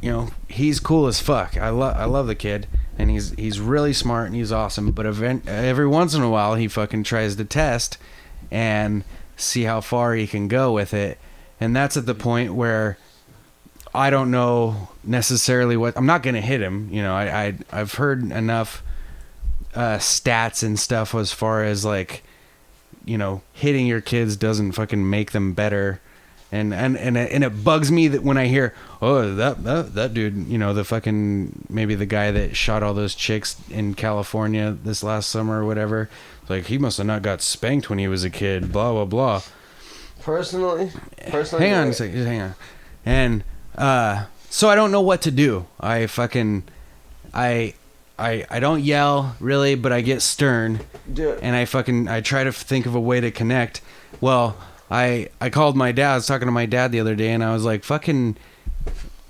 you know he's cool as fuck. I love the kid, and he's really smart and he's awesome. But every once in a while, he fucking tries to test and see how far he can go with it, and that's at the point where I don't know necessarily what I'm not gonna hit him. You know, I've heard enough. Stats and stuff as far as like, you know, hitting your kids doesn't fucking make them better, and it bugs me that when I hear, oh that dude, you know, the fucking maybe the guy that shot all those chicks in California this last summer or whatever, like he must have not got spanked when he was a kid, blah blah blah. Personally, hang on a second, just hang on, and so I don't know what to do. I don't yell really, but I get stern, and I try to think of a way to connect. Well, I called my dad. I was talking to my dad the other day, and I was like, fucking,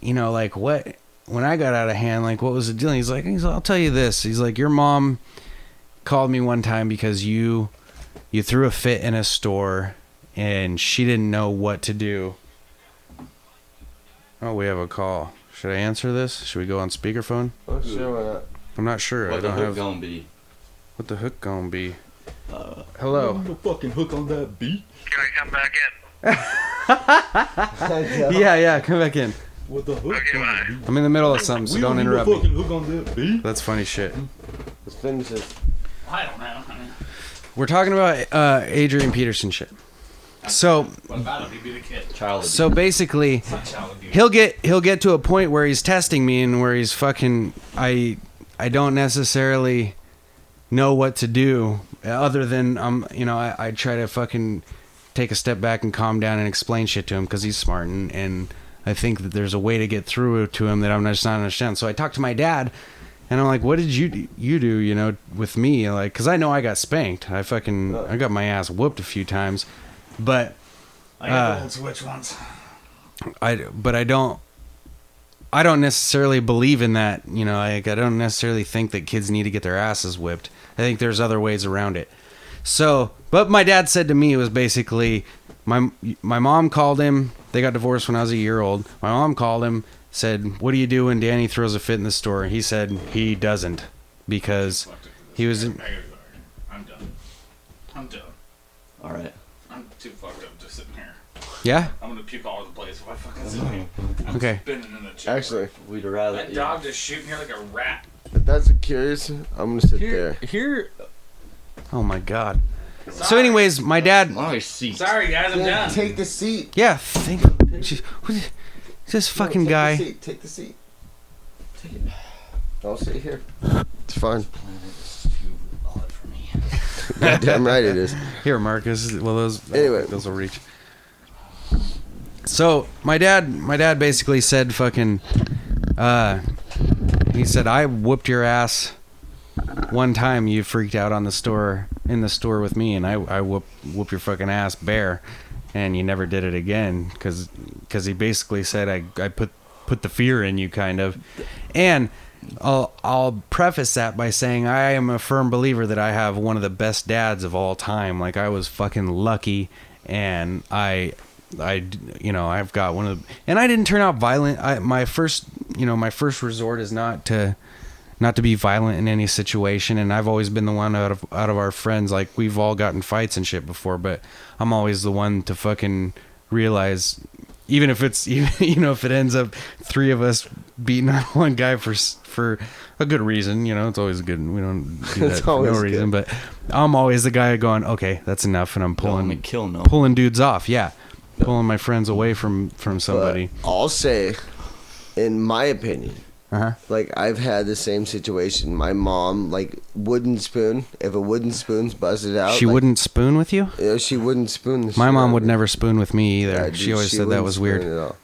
you know, like what when I got out of hand, like what was the deal? And he's like, I'll tell you this. He's like, your mom called me one time because you threw a fit in a store, and she didn't know what to do. Oh, we have a call. Should I answer this? Should we go on speakerphone? Oh, sure, why not? I'm not sure. What I don't the hook have. gonna be? What the hook gonna be? Hello. The fucking hook on that beat. Can I come back in? Yeah, come back in. What the hook gonna be? I'm in the middle of something, so don't interrupt fucking me. hook on that beat. That's funny shit. Let's finish this. I don't know. We're talking about Adrien Peterson shit. So, What about him? He'd be the kid. Child. so basically, he'll get to a point where he's testing me and where he's fucking. I don't necessarily know what to do other than you know, I try to fucking take a step back and calm down and explain shit to him because he's smart and I think that there's a way to get through to him that I'm just not understanding. So I talked to my dad and I'm like, what did you do, you know, with me? Like, cause I know I got spanked. I got my ass whooped a few times, but I got the old switch once. I don't necessarily believe in that, you know. I don't necessarily think that kids need to get their asses whipped. I think there's other ways around it. So, but my dad said to me, it was basically, my mom called him. They got divorced when I was a year old. My mom called him, said, what do you do when Danny throws a fit in the store? He said he doesn't because he was... I'm done. All right. I'm too fucked up just sitting here. Yeah. I'm gonna puke all over the place if I fucking sit here. I'm Okay. spinning in the chair. Actually, We'd rather. That dog just shooting here like a rat. if that's curious, I'm gonna sit there. Here. Oh my god. So, anyways, my dad. My seat. Sorry guys, I'm done. Take the seat. Yeah. This fucking guy. Take the seat. I'll sit here. It's fine. It's too odd for me. Damn right it is. Here, Marcus. Well, Anyway. those will reach. So my dad basically said fucking. He said, I whooped your ass one time. You freaked out in the store with me, and I whoop your fucking ass bare, and you never did it again because he basically said I put the fear in you, kind of. And I'll preface that by saying I am a firm believer that I have one of the best dads of all time. Like, I was fucking lucky, and I've got one of the, and I didn't turn out violent. My first resort is not to be violent in any situation, and I've always been the one out of our friends. Like, we've all gotten fights and shit before, but I'm always the one to fucking realize, even if it's if it ends up three of us beating on one guy for a good reason, it's always good. We don't do that for no reason, but I'm always the guy going, okay, that's enough, and I'm pulling dudes off. Yeah. Pulling my friends away from somebody. But I'll say, in my opinion, Uh-huh. I've had the same situation. My mom, wooden spoon. If a wooden spoon's busted out, She wouldn't spoon with you? She wouldn't spoon. The My shit mom out would of me. never spoon with me either. Yeah, dude, she always said that wouldn't was spoon weird. at all.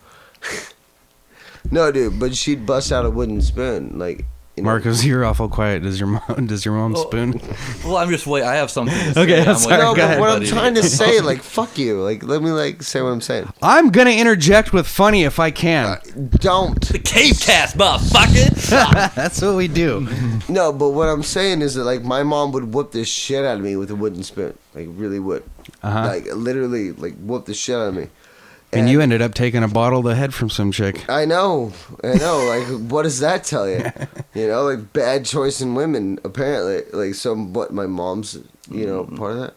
No, dude, but she'd bust out a wooden spoon, Marcos, you're awful quiet. Does your mom spoon? Well, I'm just wait. I have something to say. Okay, I'm sorry, No, go but ahead, what I'm buddy. trying to say, fuck you. Let me say what I'm saying. I'm gonna interject with funny if I can. Don't. The CaveCast, motherfucker. That's what we do. No, but what I'm saying is that my mom would whoop the shit out of me with a wooden spoon, really would, literally whoop the shit out of me. And you ended up taking a bottle to the head from some chick. I know. What does that tell you? Bad choice in women. Apparently, my mom's, part of that.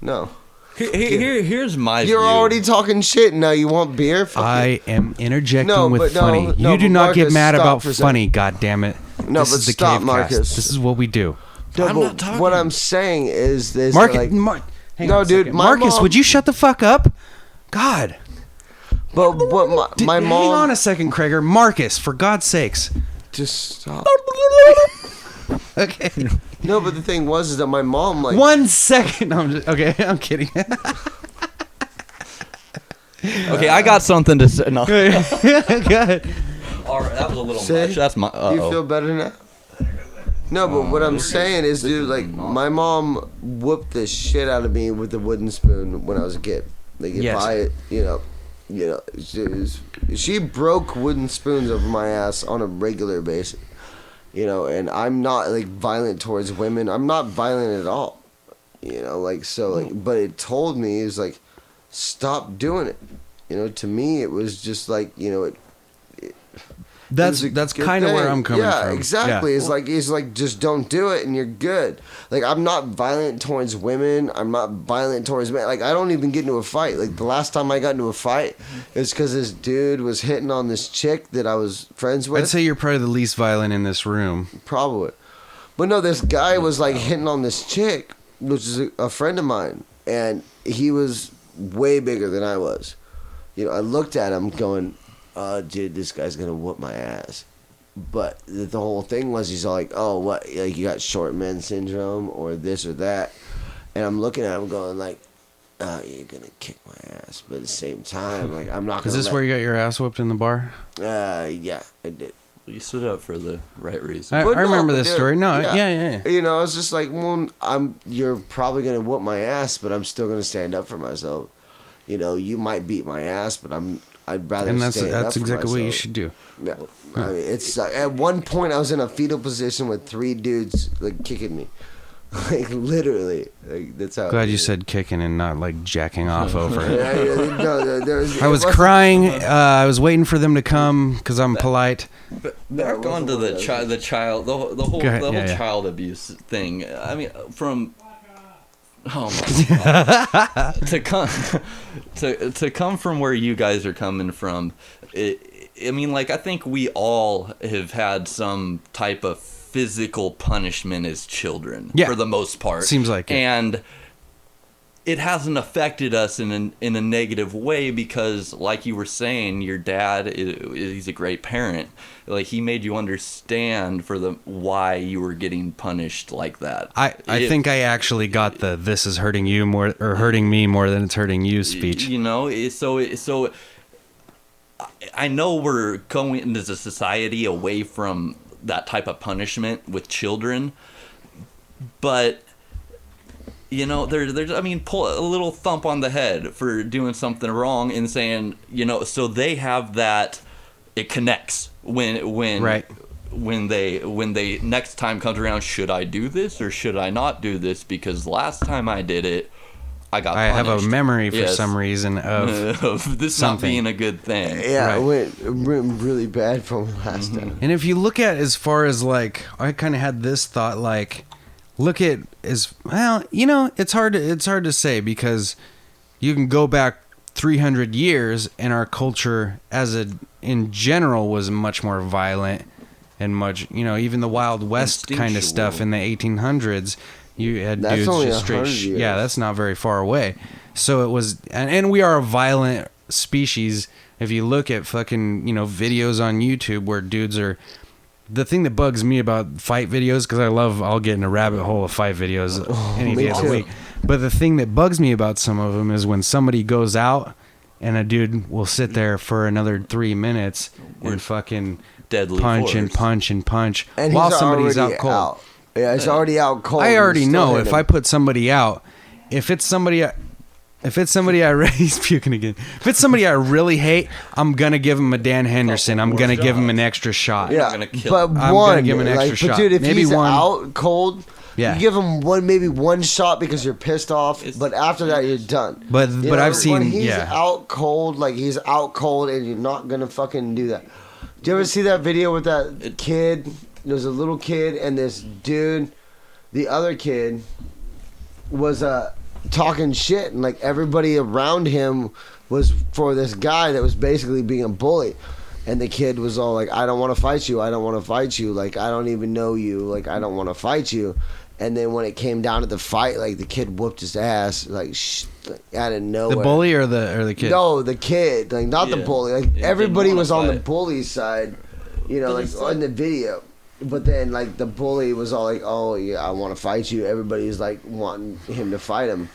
No. Here's my view. You're already talking shit, and now you want beer. Fuck I am interjecting No, with but funny. no, You do but not get Marcus, mad stop about for a second. funny. God damn it! No, This but is the stop, CaveCast. Marcus. This is what we do. No, I'm but not talking. what I'm saying is this. Hang No, on a dude, second. my Marcus, mom- would you shut the fuck up? God. But what my mom. Hang on a second, Krager. Marcus, for God's sakes. Just stop. Okay. No, but the thing was is that my mom 1 second. No, okay, I'm kidding. Okay, I got something to say. No. Go ahead. All right, that was a little Say, much. That's my. You feel better now? No, but what I'm saying is, dude, my mom whooped the shit out of me with the wooden spoon when I was a kid. If Yes. she broke wooden spoons over my ass on a regular basis. And I'm not violent towards women. I'm not violent at all. But it told me is stop doing it. To me it was just That's it was a good kind of where thing. I'm coming from. Yeah, exactly. It's just don't do it and you're good. I'm not violent towards women. I'm not violent towards men. I don't even get into a fight. The last time I got into a fight, it's because this dude was hitting on this chick that I was friends with. I'd say you're probably the least violent in this room. Probably. But no, this guy was hitting on this chick, which is a friend of mine, and he was way bigger than I was. I looked at him going, oh, dude, this guy's gonna whoop my ass. But the whole thing was he's all oh, what, you got short man syndrome or this or that. And I'm looking at him going oh, you're gonna kick my ass. But at the same time, I'm not gonna Is this where you got your ass whooped in the bar? yeah, I did. You stood up for the right reason. I But no, remember but this dude, story. No, yeah. yeah. I was just well, you're probably gonna whoop my ass, but I'm still gonna stand up for myself. You might beat my ass, but I'd rather And stand up that's for exactly what you myself. should do. Yeah, I mean, it's at one point I was in a fetal position with 3 dudes kicking me, literally. That's how. Glad you said kicking and not jacking off over it. No, there was, I was crying. I was waiting for them to come because I'm polite. But back on to the whole Go ahead, the whole yeah. child abuse thing. I mean, from Oh my God. to come from where you guys are coming from, I mean, like, I think we all have had some type of physical punishment as children, Yeah. for the most part. Seems like it. And it hasn't affected us in a negative way because, like you were saying, your dad, he's a great parent. Like, he made you understand why you were getting punished like that. I think I actually got the "this is hurting you more or hurting me more than it's hurting you" speech. You know, so I know we're going as a society away from that type of punishment with children, but you know, there's I mean, pull a little thump on the head for doing something wrong and saying, you know, so they have that, it connects when Right. when they next time comes around, should I do this or should I not do this? Because last time I did it, I got I have a punished. memory for Yes. some reason of of this not something. being a good thing. Yeah, Right. it went really bad for me last time. And if you look at as far as like, I kind of had this thought, like, look at as well, you know, it's hard to say because you can go back 300 years and our culture in general was much more violent and much, you know, even the Wild West kind of stuff in the 1800s. You had That's dudes only just straight. 100 years. Yeah, that's not very far away. So it was, and we are a violent species. If you look at fucking, you know, videos on YouTube where dudes are, the thing that bugs me about fight videos, because I'll get in a rabbit hole of fight videos any me day of the too. week. But the thing that bugs me about some of them is when somebody goes out and a dude will sit there for another 3 minutes and fucking Deadly punch force. and punch and punch And while he's somebody's already out cold. out. Yeah, it's already out cold. I You already still know hit if him. I put somebody out, if it's somebody he's puking again. If it's somebody I really hate, I'm gonna give him a Dan Henderson. I'm gonna give him an extra shot. Yeah, gonna kill but him. I'm one, gonna give him an extra like, shot. but dude, if Maybe he's one. out cold, Yeah. you give him maybe one shot because you're pissed off. It's- But after that, you're done. But You but know, I've seen when he's yeah. out cold, like he's out cold, and you're not gonna fucking do that. Do you ever see that video with that kid? There's a little kid and this dude. The other kid was talking shit, and like everybody around him was for this guy that was basically being a bully. And the kid was all like, I don't want to fight you. I don't want to fight you. Like, I don't even know you. Like, I don't want to fight you. And then when it came down to the fight, like, the kid whooped his ass, like, out of nowhere. The bully or the kid? No, the kid. Like, not the Yeah. bully. Like, Yeah, everybody didn't was wanna on the fight. bully's side, you know, But like, it's like- on the video. But then, like, the bully was all like, oh, yeah, I want to fight you. Everybody's, like, wanting him to fight him.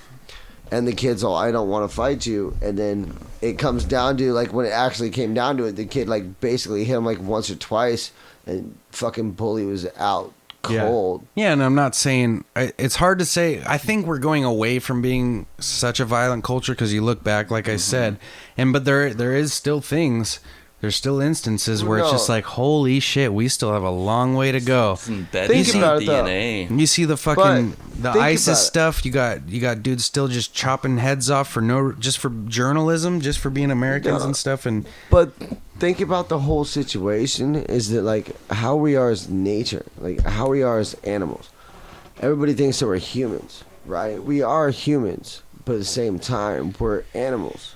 And the kid's all, I don't want to fight you. And then it comes down to, like, when it actually came down to it, the kid, like, basically hit him, like, once or twice. And fucking bully was out cold. Yeah, and I'm not saying it's hard to say. I think we're going away from being such a violent culture because you look back, like I said, but there is still things. There's still instances where it's just No. like, holy shit, we still have a long way to go. It's embedded Think in about the it, though. DNA. You see the fucking the think ISIS about it. stuff. You got dudes still just chopping heads off for just for journalism, just for being Americans No. and stuff. And But think about the whole situation is that, like, how we are as nature, like, how we are as animals. Everybody thinks that we're humans, right? We are humans, but at the same time, we're animals.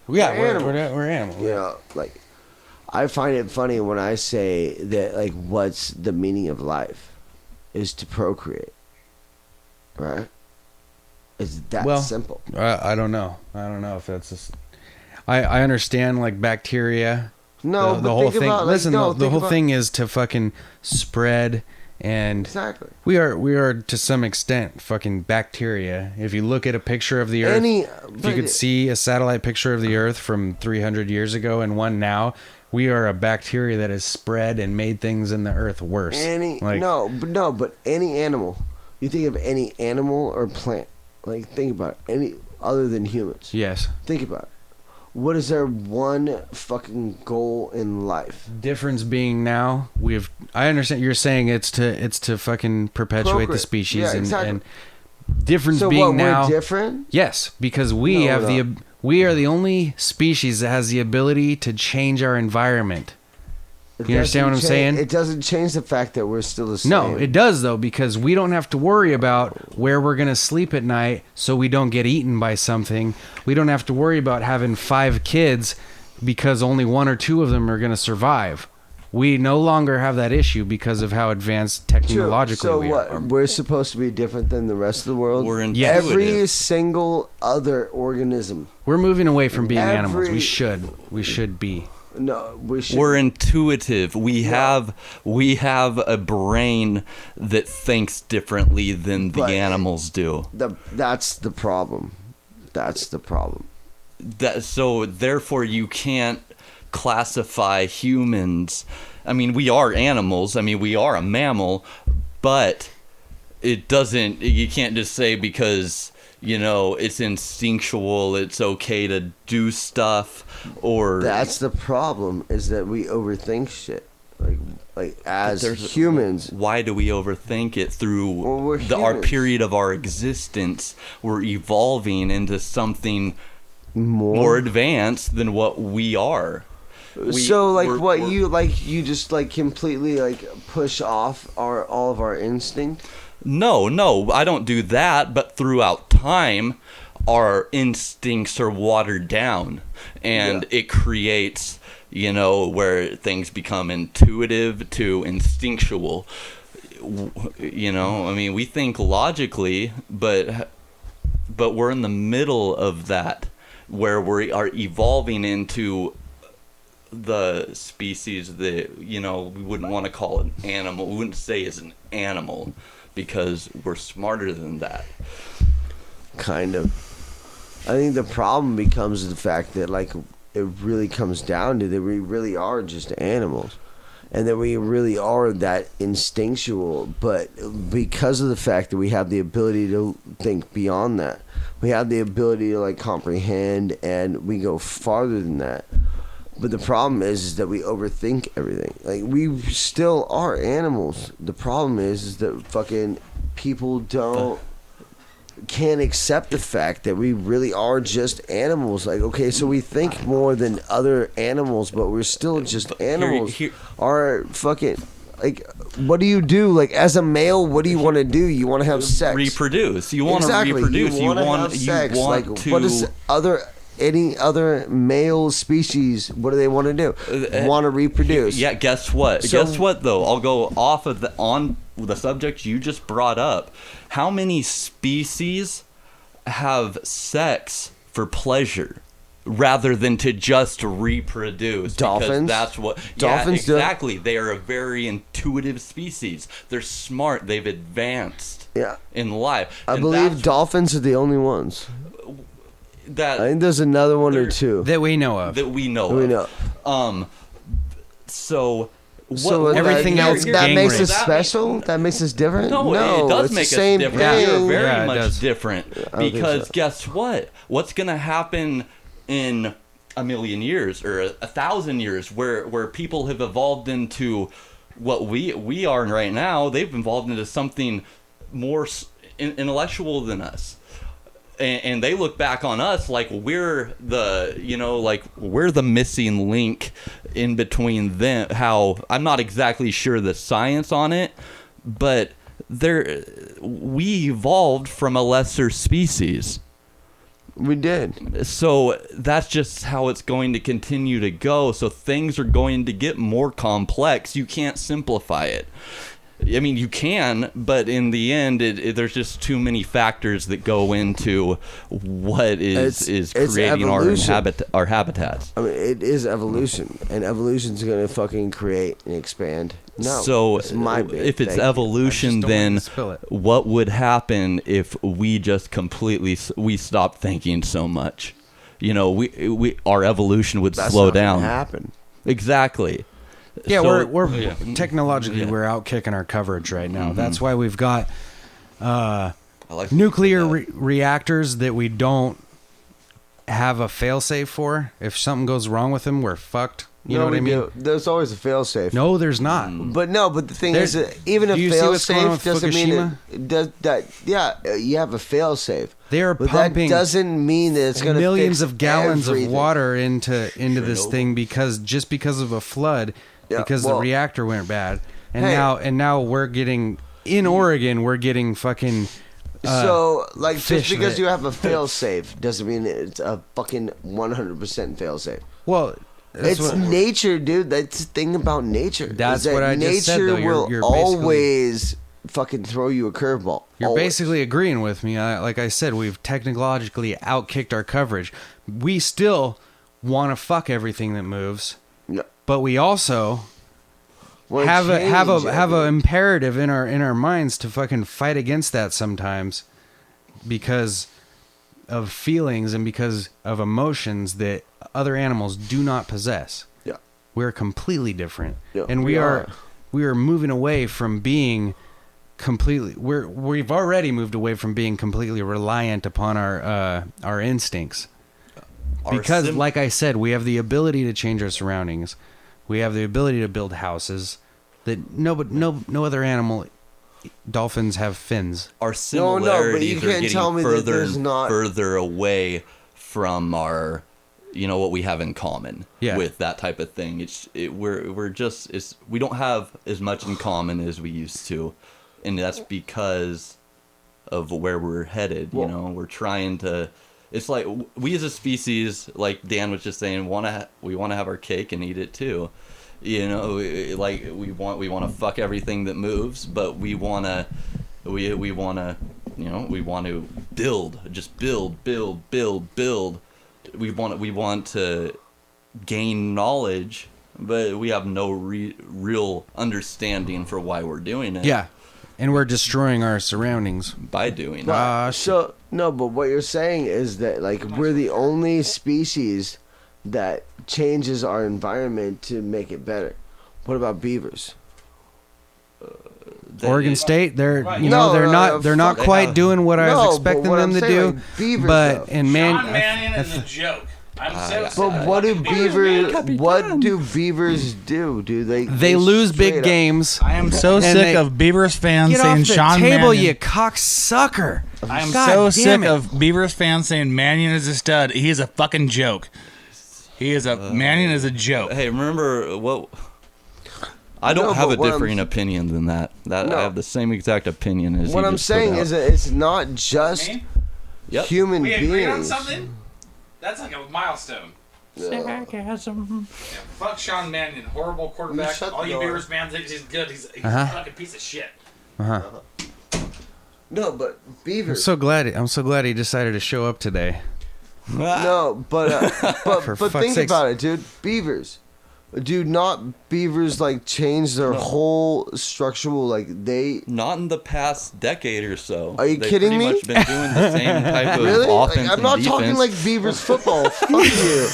yeah, We're we're animals. You know, like, I find it funny when I say that, like, what's the meaning of life is to procreate, right? It's that Well, simple. I don't know. I don't know if that's just. I understand like bacteria. No, the but whole think thing. about, like, Listen, no, the think whole about- thing is to fucking spread, and Exactly. we are to some extent fucking bacteria. If you look at a picture of the Earth, if you could see a satellite picture of the Earth from 300 years ago and one now, we are a bacteria that has spread and made things in the Earth worse. But any animal. You think of any animal or plant. Like, think about it. Any other than humans. Yes. Think about it. What is their one fucking goal in life? Difference being now I understand you're saying it's to fucking perpetuate the Procreate. species Yeah, exactly. and difference So being what, now we're different? yes, because we No, have we're we are the only species that has the ability to change our environment. You understand what I'm saying? It doesn't change the fact that we're still the same. No, it does though, because we don't have to worry about where we're gonna sleep at night, so we don't get eaten by something. We don't have to worry about having 5 kids because only 1 or 2 of them are gonna survive. We no longer have that issue because of how advanced technologically so we what? are. We're supposed to be different than the rest of the world. We're Yes. intuitive. Every single other organism. We're moving away from being animals. Every- We should be. No, we should. We're intuitive. We have a brain that thinks differently than the But- animals do. That's the problem. That's the problem. So therefore you can't classify humans. I mean, we are animals. I mean, we are a mammal, but it doesn't. You can't just say because it's instinctual, it's okay to do stuff, or That's the problem. Is that we overthink shit. Like as humans. Why do we overthink it through Well, we're our humans. period of our existence? We're evolving into something more More. advanced than what we are. So like we're- what we're- you just like completely like push off all of our instinct. No, I don't do that, but throughout time, our instincts are watered down, and it creates, where things become intuitive to instinctual. I mean, we think logically, but we're in the middle of that, where we are evolving into the species that, we wouldn't want to call an animal. We wouldn't say is an animal, because we're smarter than that. Kind of. I think the problem becomes the fact that like it really comes down to that we really are just animals, and that we really are that instinctual. But because of the fact that we have the ability to think beyond that, we have the ability to like comprehend, and we go farther than that. But the problem is that we overthink everything. Like, we still are animals. The problem is that fucking people can't accept the fact that we really are just animals. Like, okay, so we think more than other animals, but we're still just animals. Our fucking, like, what do you do? Like, as a male, what do you want to do? You want to have sex. Reproduce. You want Exactly. to reproduce. You want to have sex. Like, to. what is any other male species, what do they want to do? Want to reproduce. Yeah, guess what? So- Guess what though? I'll go off of on the subject you just brought up. How many species have sex for pleasure rather than to just reproduce? Dolphins? Because that's what Dolphins do it. exactly. They are a very intuitive species. They're smart. They've advanced Yeah. in life. I And believe that's dolphins are the only ones. that I think there's another one or two. That we know of. that we know. We of. know. So what, So everything else that gang makes rape. us special? That makes us different? No, it does it's make the same us different. thing. You're very Yeah, it much does. different. don't think Because so. guess what? What's going to happen in a million years or 1,000 years where people have evolved into what we are right now? They've evolved into something more intellectual than us. And they look back on us like we're we're the missing link in between them. How I'm not exactly sure the science on it, but we evolved from a lesser species. We did. So that's just how it's going to continue to go. So things are going to get more complex. You can't simplify it. I mean, you can, but in the end, there's just too many factors that go into what is It's creating evolution. our habitats. I mean, it is evolution, and evolution's gonna fucking create and expand. No, So it's my big if it's thing. evolution, don't then like to spill it. what would happen if we just completely we stopped thinking so much? Our evolution would That's slow not gonna down. happen. Exactly. Yeah, So- we're technologically we're out kicking our coverage right now. That's why we've got I like nuclear reactors that we don't have a failsafe for. If something goes wrong with them, we're fucked. You know what I mean? There's always a failsafe. No, there's not. But the thing There's- is that even a do you see what's going on failsafe with doesn't mean Fukushima? it does that. Yeah, you have a failsafe. They are But pumping that doesn't mean that it's going to millions fix of gallons everything. of water into this thing because of a flood, Yeah, because well- the reactor went bad, and Hey. now we're getting in Oregon. We're getting fucking. So, like, just fish because that- you have a fail-safe doesn't mean it's a fucking 100% fail-safe. Well, that's It's what- nature, dude. That's the thing about nature. is That's that what I just said, nature though. You're will basically- always fucking throw you a curveball. You're Always. basically agreeing with me. Like I said, we've technologically outkicked our coverage. We still want to fuck everything that moves, No. but we also Wanna have a change imperative in our minds to fucking fight against that sometimes because of feelings and because of emotions that other animals do not possess. Yeah. We're completely different, Yeah, and we we are. are moving away from being completely. We've already moved away from being completely reliant upon our instincts. Because, like I said, we have the ability to change our surroundings. We have the ability to build houses that no other animal. Dolphins have fins. Our but you similarities are can't tell getting me that further there's and not- further away from our, what we have in common Yeah. with that type of thing. We don't have as much in common as we used to, and that's because of where we're headed. We're trying to. It's like we as a species, like Dan was just saying, we want to have our cake and eat it too. Like we want to fuck everything that moves, but we want to build, just build. We want to gain knowledge, but we have no real understanding for why we're doing it. Yeah, and we're destroying our surroundings. By doing it. Ah, So no, but what you're saying is that like we're the only species that changes our environment to make it better. What about beavers? Oregon State, they're No, they're no, not fuck- quite doing what I No, was but expecting what them I'm to saying, do. like, beavers, But though. in Sean Mannion is a joke. I'm so But sad. what do Beavers, beavers do? Do they lose straight big up- games. I am so And sick they- of Beavers fans Get saying off the Sean table, Mannion. you cocksucker! I am God so damn sick it. of Beavers fans saying Mannion is a stud. He is a fucking joke. Mannion is a joke. Hey, remember what? I don't No, have a but what differing opinion than that. No. I have the same exact opinion as What you I'm just put saying out. is that it's not just Me? Yep. human We agreed on beings. something? That's like a milestone. Yeah, fuck Sean Mannion, horrible quarterback. shut All the you door. Beavers fans think he's good. He's a fucking piece of shit. No, but I'm beavers. so glad he decided to show up today. No, but For but fuck's think sakes. about it, dude. Beavers, do not beavers like change their whole structural like they Not in the past decade or so. Are you They've kidding pretty me? much been doing the same type of really? Like, offense I'm not and talking defense. like beavers football. Fuck you.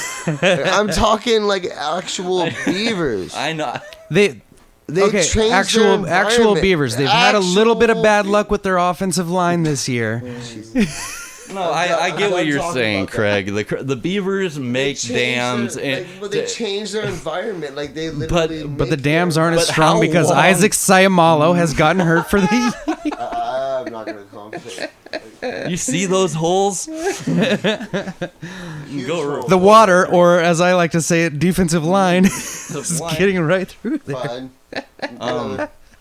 I'm talking like actual beavers. I know. They They changed their actual environment. beavers. They've had a little bit of Actual bad luck with their offensive line this year. No, I get I'm what you're talking saying, about Craig. The beavers They make changed dams their, and like, but they changed their environment. Like they literally. But the make dams their- aren't as But strong how because long- Isaac Sayamalo has gotten hurt for the I'm not gonna compensate. you see those holes? Go the water, or as I like to say it, defensive line, is line. getting right through there. Fine. I'm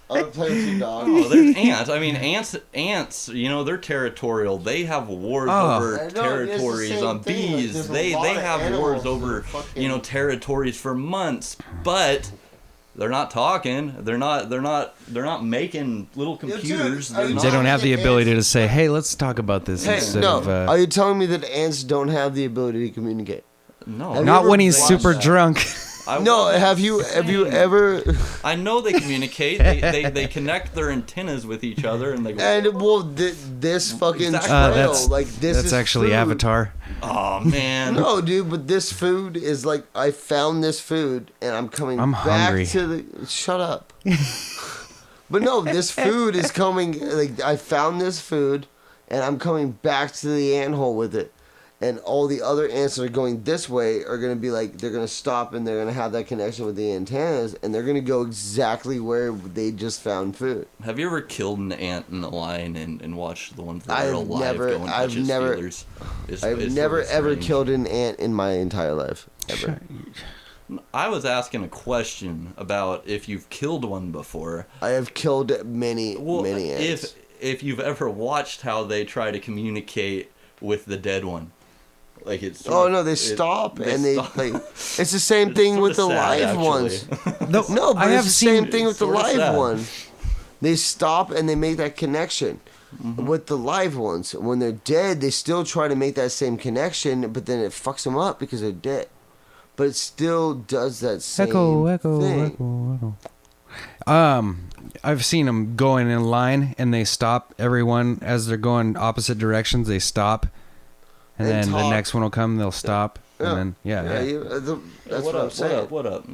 gonna play with you, dog. Oh, there's ants. I mean, ants. They're territorial. They have wars Oh. over I know, it's the territories. same On thing, like, bees, there's a they lot of have animals wars that over are fucking- territories for months. But they're not talking. They're not making little dude, computers. are They're you not. They don't have the Ants- ability to say, "Hey, let's talk about this." Hey, instead no. of, Are you telling me that ants don't have the ability to communicate? No, Have not you when ever he's watched super that? drunk. No. Have you ever? I know they communicate. They connect their antennas with each other, and they go. And well, this fucking Exactly. trail, that's like this that's is actually food. Avatar. Oh man. No, dude, but this food is like I found this food and I'm coming I'm back hungry. to the. Shut up. But no, this food is coming. Like I found this food and I'm coming back to the anthole with it. And all the other ants that are going this way are going to be like, they're going to stop and they're going to have that connection with the antennas and they're going to go exactly where they just found food. Have you ever killed an ant in a line and watched the ones that are I've alive never- go and touch I've its never- feelers? I've It's never really ever strange. killed an ant in my entire life. Ever. I was asking a question about if you've killed one before. I have killed many ants. If you've ever watched how they try to communicate with the dead one. Like it's they stop and they like. It's the same thing with the live ones. No, but it's the same thing with the live ones. They stop and they make that connection. With the live ones, when they're dead, they still try to make that same connection, but then it fucks them up because they're dead. But it still does that same thing. Echo. I've seen them going in line and they stop. Everyone, as they're going opposite directions, they stop. And then talk. the next one will come, they'll stop. Yeah. And then, that's what I'm saying. What up?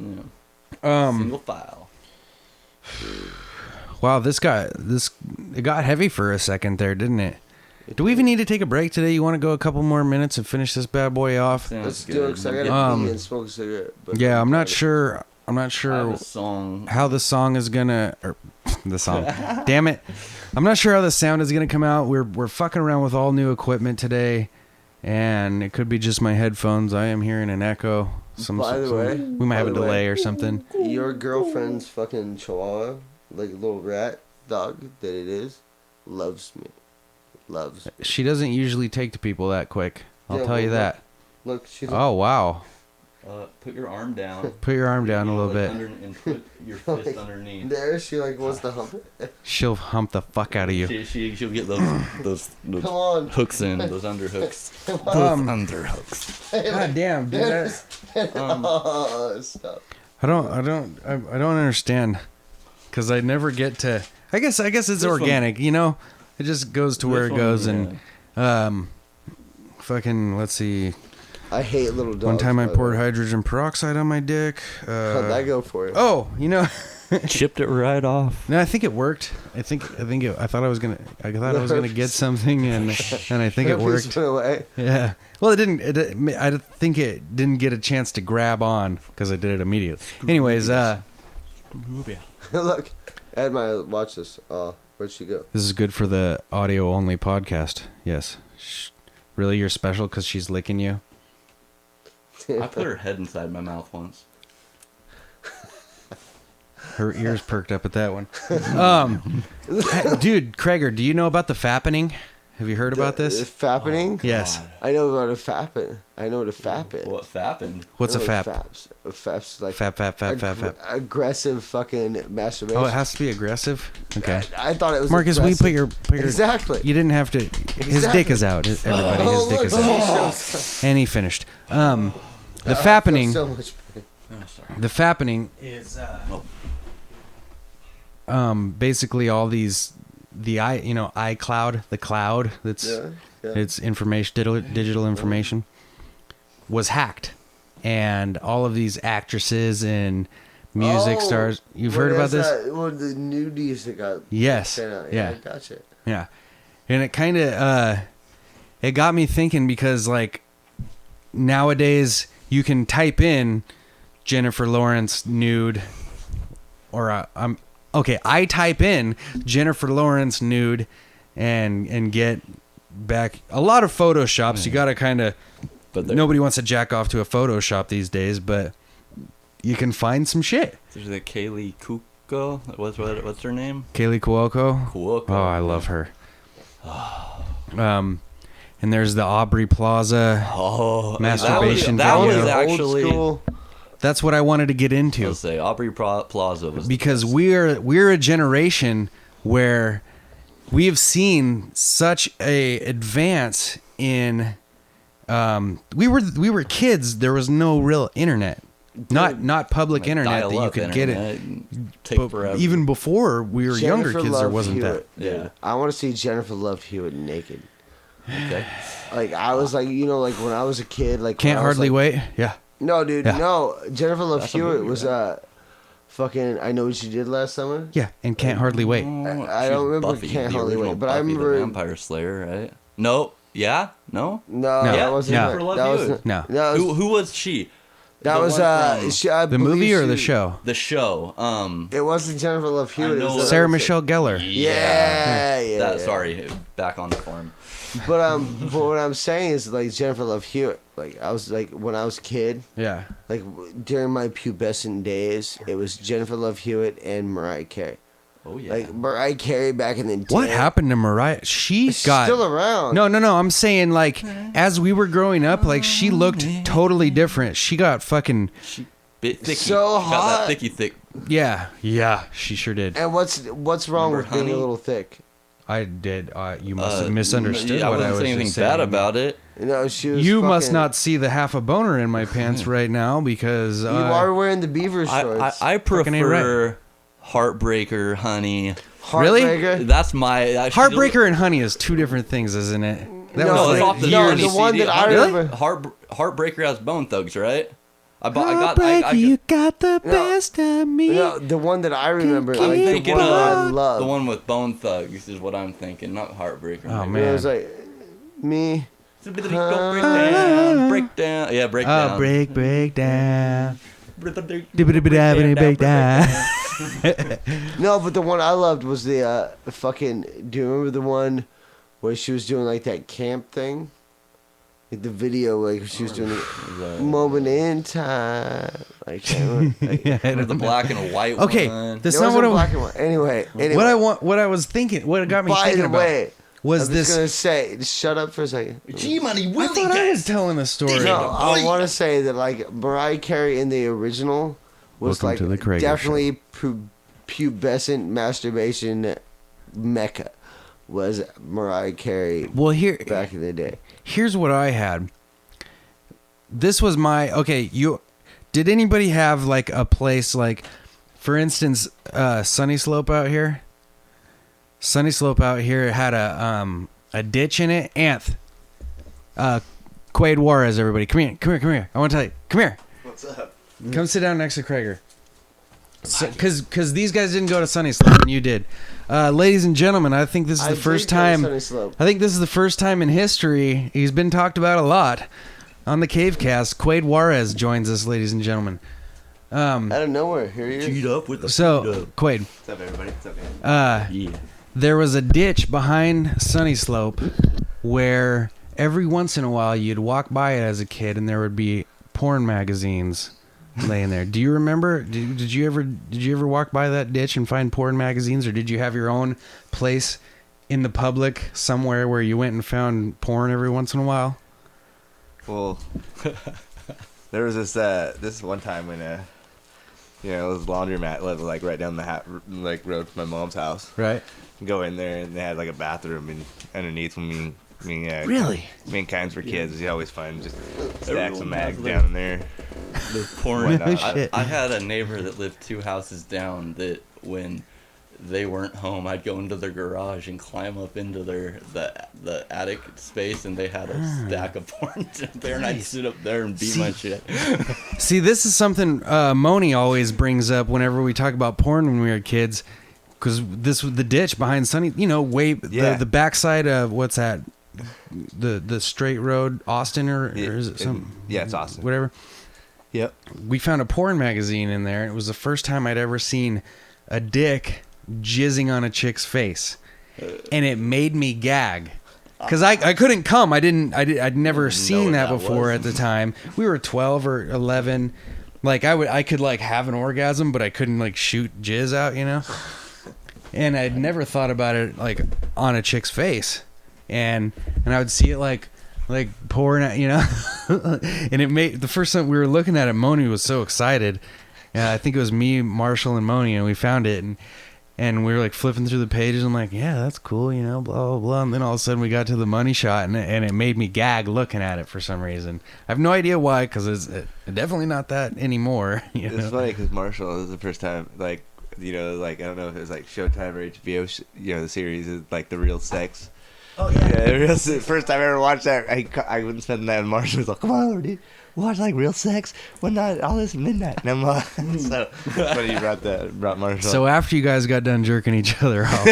Yeah. Single file. Wow, it got heavy for a second there, didn't it? Do we even need to take a break today? You want to go a couple more minutes and finish this bad boy off? Let's do it, because I gotta pee and smoke a cigarette. Yeah, I'm not sure Song. how the song is gonna, or the song. Damn it! I'm not sure how the sound is gonna come out. We're fucking around with all new equipment today, and it could be just my headphones. I am hearing an echo. By the way, we might have a delay or something. Your girlfriend's fucking chihuahua, like a little rat dog that it is, loves me. She doesn't usually take to people that quick. I'll tell you that. Look, she's. Oh wow. Put your arm down. Put your arm down a little bit. And put your fist underneath. There, she like wants to hump it. She'll hump the fuck out of you. She'll get those Come on. hooks in, those underhooks. Underhooks. God damn, dude. Stop. I don't understand, because I never get to. I guess it's organic, you know. It just goes to where it goes, and fucking let's see. I hate little dogs. One time I poured hydrogen peroxide on my dick. How'd that go for you? Oh, you know. Chipped it right off. No, I think it worked. I thought I was gonna get something, and I think it worked. Went away. Yeah. Well, it didn't. I think it didn't get a chance to grab on because I did it immediately. Anyways, Look, Ed, watch this. Where'd she go? This is good for the audio only podcast. Yes. Really, you're special because she's licking you. I put her head inside my mouth once. Her ears perked up at that one. Dude, Krager, do you know about the Fappening? Have you heard about this? Fappening? Yes. I know about a fapping. I know what a fap is. What fapping? What's a fap? A fap's like Fap. aggressive fucking masturbation. Oh, it has to be aggressive? Okay. I thought it was Marcus, will you put your Exactly. You didn't have to. His dick is out. Everybody, his dick is out. And he finished. The Fappening. So much pain. The Fappening is basically all these iCloud, the cloud that's it's information, digital information was hacked, and all of these actresses and music stars. You've heard about this? Well, the nudies that got yes, sent out. yeah, Gotcha. Yeah, and it kind of it got me thinking, because like nowadays you can type in Jennifer Lawrence nude, or I type in Jennifer Lawrence nude and get back a lot of Photoshops. You got to kind of, nobody wants to jack off to a Photoshop these days, but you can find some shit. There's the Kaylee Cuoco. What's her name? Kaylee Cuoco. Cuoco. Oh, I love her. And there's the Aubrey Plaza masturbation. That was video. actually. Old school. That's what I wanted to get into. I'll say Aubrey Plaza was, because we're a generation where we have seen such a advance in. We were kids. There was no real internet, not public internet that you could get it. Take forever. Even before we were younger kids, there wasn't Hewitt. that. Yeah. I want to see Jennifer Love Hewitt naked. Okay. Like I was like, like when I was a kid, like Can't hardly wait. Yeah. No, dude, Yeah. no. Jennifer Love That's a Hewitt movie, was fucking. I Know What You Did Last Summer. Yeah, and Can't Hardly Wait. I don't remember Buffy, Can't the Hardly original Wait, but I Buffy the remember Vampire Slayer, right? No. Yeah. No. No, No. that wasn't. Yeah. Her. Love That Hewitt. wasn't. No. That was, Who was she? That The was one from The movie or the show? the show. It wasn't Jennifer Love Hewitt. I It know. was Sarah Michelle Gellar. Yeah. Sorry, back on the farm. But what I'm saying is like Jennifer Love Hewitt. Like I was like when I was a kid, Yeah. like during my pubescent days, it was Jennifer Love Hewitt and Mariah Carey. Oh yeah. Like Mariah Carey back in the day. What happened to Mariah? She She's got still around. No. I'm saying like as we were growing up, like she looked totally different. She got fucking Bit thicky. So She got that hot. thicky thick. yeah. She sure did. And what's wrong Remember with being Honey? a little thick? I did. You must have misunderstood I what I wasn't was saying anything just bad saying. about it. You know, she was. You must fucking- not see the half a boner in my pants right now because You are wearing the beaver I shorts. I Fucking ain't right. prefer Heartbreaker, Honey. Really? Heartbreaker? That's my Heartbreaker and Honey is two different things, isn't it? That No, was it's like off the years. the one that I Really? remember. Heartbreaker has Bone Thugs, right? I Heartbreaker, you got the best of me. No, the one that I remember, I'm like the thinking one that I of love. the one with Bone Thugs is what I'm thinking, not Heartbreaker. Oh, maybe. man. It was like me. Break down, break down. Yeah, break down. Break down. Break Break down. No, but the one I loved was the fucking. Do you remember the one where she was doing like that camp thing? Like the video, like she was doing the moment in time. Like, The black and white Okay, one. that's it not wasn't what I. black and white. Anyway. What I was thinking. What got me By thinking the about way, was I'm just this. gonna say, just shut up for a second. G-Money I Willie thought I was telling the story. No, I want to say that like Mariah Carey in the original was Welcome to the like Krager definitely pubescent masturbation mecca was Mariah Carey Well, back in the day. here's what I had. This was my okay. Did anybody have like a place like, for instance, Sunny Slope out here? Sunny Slope out here had a ditch in it. Quade Juarez, everybody, come here. I want to tell you, come here. What's up? Come sit down next to Krager. Because these guys didn't go to Sunny Slope and you did. Ladies and gentlemen, I think this is I the did first go to time. Sunny Slope. I think this is the first time in history he's been talked about a lot on the CaveCast. Quade Juarez joins us, ladies and gentlemen. Out of nowhere, here he is. Cheat up with the So, Quade, What's up, everybody? What's up, man? yeah. there was a ditch behind Sunny Slope where every once in a while you'd walk by it as a kid and there would be porn magazines laying there. Do you remember? Did you ever walk by that ditch and find porn magazines, or did you have your own place in the public somewhere where you went and found porn every once in a while? Well, there was this one time when it was laundromat like right down the road from my mom's house. Right. Go in there and they had like a bathroom and underneath when Really? me and Kynes were kids, you always find just stacks of Everyone mags does down in there. The porn. No shit. I had a neighbor that lived 2 houses down that when they weren't home, I'd go into their garage and climb up into the attic space, and they had a stack of porn there, and I'd sit up there and beat my shit. See, this is something Moni always brings up whenever we talk about porn when we were kids, because this was the ditch behind Sunny. The backside of what's that? The straight road, Austin, or is it something? Yeah, it's Austin. Whatever. Yep. We found a porn magazine in there. It was the first time I'd ever seen a dick jizzing on a chick's face, and it made me gag because I couldn't come. I'd never seen that before at the time. We were 12 or 11. Like I could like have an orgasm, but I couldn't like shoot jizz out, And I'd never thought about it like on a chick's face, and I would see it like pouring out, and it made the first time we were looking at it, Moni was so excited. I think it was me, Marshall, and Moni, and we found it, and we were like flipping through the pages. I'm like, yeah, that's cool, blah blah blah. And then all of a sudden we got to the money shot, and it made me gag looking at it for some reason. I have no idea why, because it's definitely not that anymore. It's funny because Marshall, this is the first time, I don't know if it was like Showtime or HBO, the series is like The Real Sex. Oh yeah, first time I ever watched that. I wouldn't spend that. And Marshall was like, "Come on, dude, watch like Real Sex one night, all this midnight." And I'm like, so it's funny you brought Marshall. So after you guys got done jerking each other off,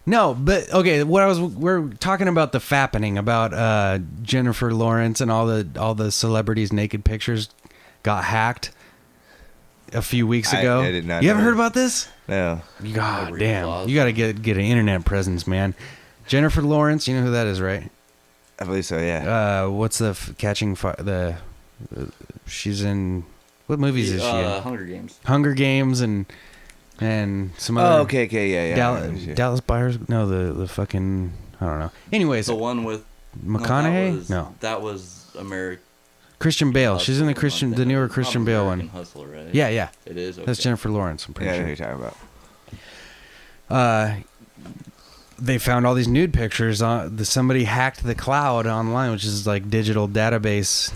No, but okay. We're talking about the Fappening, about Jennifer Lawrence and all the celebrities' naked pictures got hacked a few weeks ago. I did not You haven't know heard about this? No. God damn! You gotta get an internet presence, man. Jennifer Lawrence, you know who that is, right? I believe so, yeah. What's the she's in what movies is she in? Hunger Games. Hunger Games and some other. Oh, okay, yeah. Dallas Buyers. No, the fucking I don't know. Anyways, The one with McConaughey. No, that was American. Christian Bale. She's in the newer Christian Bale one. Hustler, right? Yeah. It is. Okay. That's Jennifer Lawrence. I'm pretty Yeah, I know sure. who you're talking about. They found all these nude pictures. Somebody hacked the cloud online, which is like digital database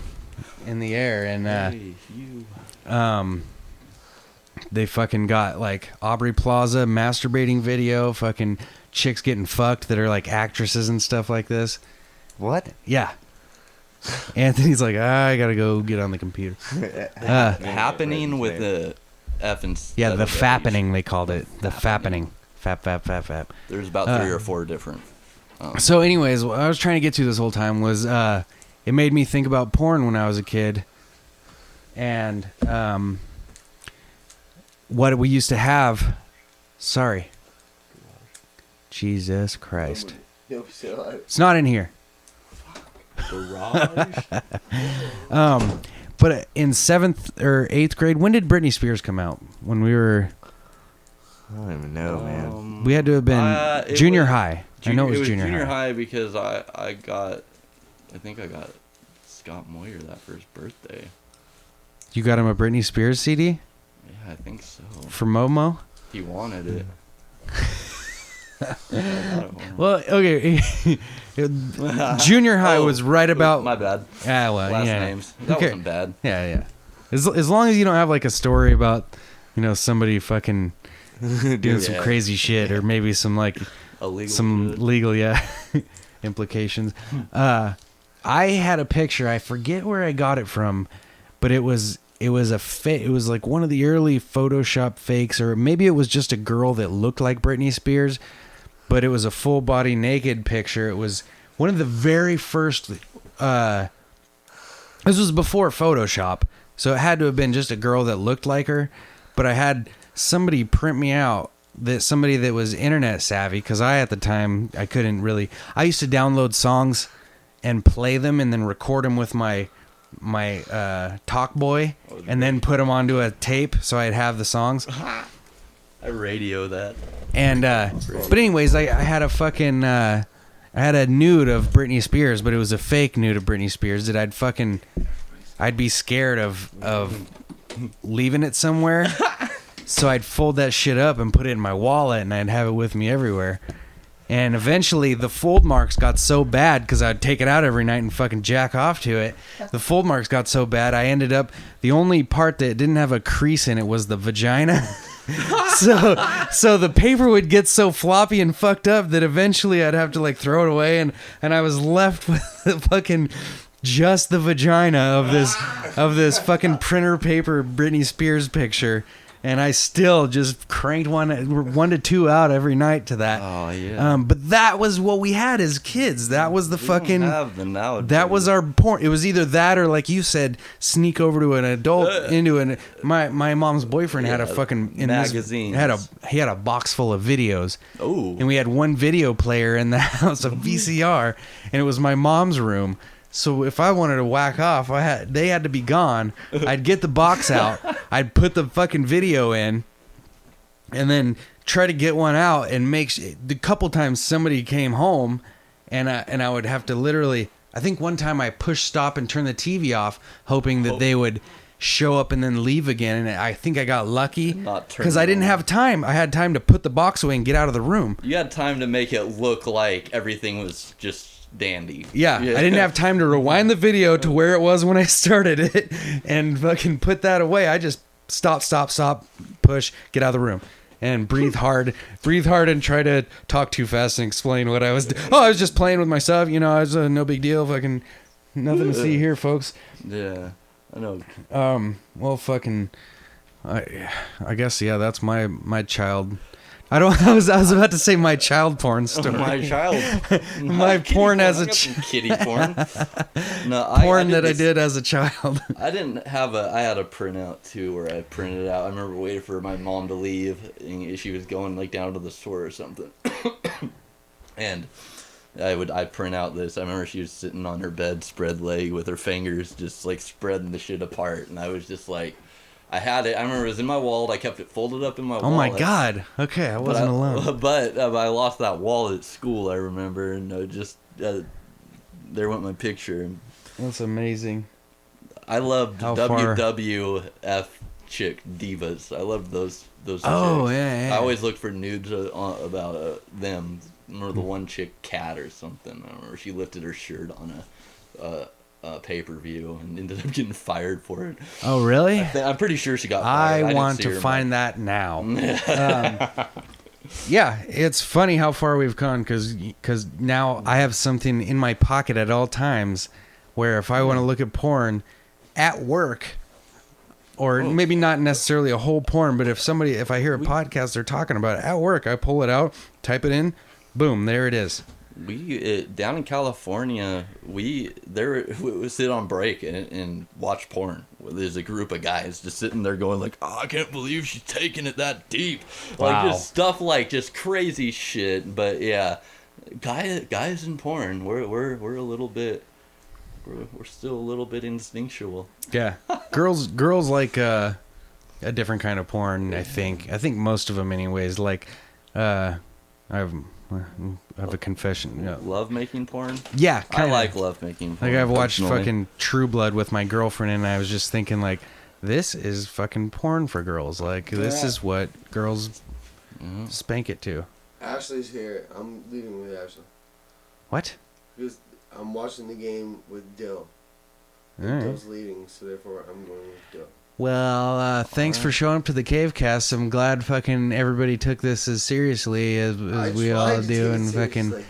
in the air, and they fucking got like Aubrey Plaza masturbating video, fucking chicks getting fucked that are like actresses and stuff like this. What? Yeah. Anthony's like, I gotta go get on the computer. Happening with the F and yeah, the Fappening they called it. The Fappening. Fap. There's about 3 or 4 different. So anyways, what I was trying to get to this whole time was it made me think about porn when I was a kid. And what we used to have. Sorry. Jesus Christ. It's not in here. Garage. But in 7th or 8th grade, when did Britney Spears come out? When we were... I don't even know, man. We had to have been junior high. I know it was junior high because I think I got Scott Moyer that for his birthday. You got him a Britney Spears CD? Yeah, I think so. For Momo? He wanted it. Well, okay. Junior high was right about... My bad. Ah, well, Last yeah. names. That wasn't bad. Yeah. As long as you don't have like a story about, somebody fucking doing some crazy shit or maybe some like legal implications. I had a picture. I forget where I got it from, but it was a fake. It was like one of the early Photoshop fakes, or maybe it was just a girl that looked like Britney Spears, but it was a full body naked picture. It was one of the very first. This was before Photoshop, so it had to have been just a girl that looked like her. But I had somebody print me out somebody that was internet savvy, because at the time I couldn't really. I used to download songs and play them and then record them with my Talkboy and then put them onto a tape so I'd have the songs. I radio that. And but anyways, I had a fucking I had a nude of Britney Spears, but it was a fake nude of Britney Spears that I'd be scared of leaving it somewhere. So I'd fold that shit up and put it in my wallet, and I'd have it with me everywhere. And eventually the fold marks got so bad, because I'd take it out every night and fucking jack off to it. The fold marks got so bad, I ended up, the only part that didn't have a crease in it was the vagina. So the paper would get so floppy and fucked up that eventually I'd have to like throw it away, and I was left with the fucking just the vagina of this fucking printer paper Britney Spears picture. And I still just cranked 1 to 2 out every night to that. Oh yeah. But that was what we had as kids. That was the fucking. That was our porn. It was either that or, like you said, sneak over to an adult into an. My mom's boyfriend had a fucking magazine. He had a box full of videos. Oh. And we had one video player in the house, a VCR, and it was my mom's room. So if I wanted to whack off, they had to be gone. I'd get the box out. I'd put the fucking video in, and then try to get one out and the couple times somebody came home, and I would have to literally. I think one time I pushed stop and turned the TV off, hoping that they would show up and then leave again. And I think I got lucky because I didn't have time. I had time to put the box away and get out of the room. You had time to make it look like everything was just dandy. Yeah, I didn't have time to rewind the video to where it was when I started it and fucking put that away. I just stop, push, get out of the room, and breathe hard and try to talk too fast and explain what I was doing. I was just playing with my stuff, I was no big deal, fucking nothing to see here, folks. Yeah, I know. Well, fucking I guess, yeah, that's my childhood I was about to say my child porn story. My child. My Kitty porn as I a got some kitty porn. No, porn that I did as a child. I didn't have I had a printout too where I printed out. I remember waiting for my mom to leave and she was going like down to the store or something. And I'd print out this. I remember she was sitting on her bed, spread leg with her fingers just like spreading the shit apart, and I was just like, I had it. I remember it was in my wallet. I kept it folded up in my wallet. Oh my god. Okay, I wasn't alone. But I lost that wallet at school, I remember, and there went my picture. That's amazing. I loved How far? WWF chick divas. I loved those Oh, chicks. yeah. I always looked for nudes about them. I remember the one chick, Cat or something. I remember she lifted her shirt on a pay-per-view and ended up getting fired for it. Oh, really? I'm pretty sure she got fired. I want to find that now. Yeah, it's funny how far we've gone because now I have something in my pocket at all times where if I want to look at porn at work, or maybe not necessarily a whole porn, but if I hear a podcast they're talking about it at work, I pull it out, type it in, boom, there it is. Down in California, we sit on break and watch porn. There's a group of guys just sitting there going like, "Oh, I can't believe she's taking it that deep." Like Wow. just stuff like just crazy shit. But yeah, guys in porn, we're a little bit, we're still a little bit instinctual. Yeah, girls like a different kind of porn. I think most of them, anyways. Like, I have a confession. Yeah, Love making porn. yeah, I kinda. like love making porn. Like I've watched personally. fucking True Blood with my girlfriend, and I was just thinking like, this is fucking porn for girls. Like this is what girls spank it to. Ashley's here. I'm leaving with Ashley. What? Because I'm watching the game with Dill. All right. Dill's leading, so therefore I'm going with Dill. Well, thanks for showing up to the CaveCast. I'm glad fucking everybody took this as seriously as we all do, and fucking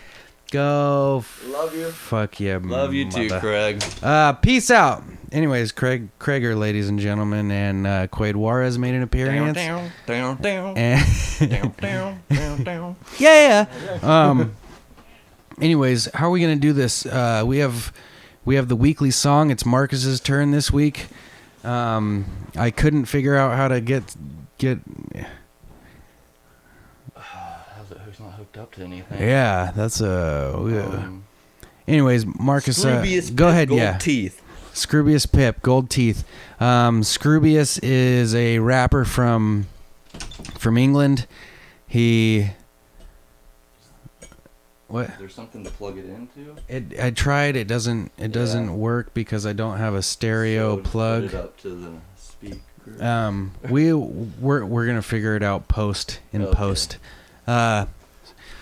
go. Love you. Fuck yeah, Love you too, mother. Craig. Peace out. Anyways, Craiger, ladies and gentlemen, and Quade Juarez made an appearance. Yeah. Anyways, how are we gonna do this? We have the weekly song. It's Marcus's turn this week. I couldn't figure out how to get. Who's not hooked up to anything? Yeah, that's anyways, Marcus, Scroobius go Pip, ahead. Gold Yeah. Teeth. Scroobius Pip, Gold Teeth. Scroobius is a rapper from England. What? There's something to plug it into. I tried. It doesn't work because I don't have a stereo So plug. Put it up to the speaker. We're gonna figure it out post. Okay.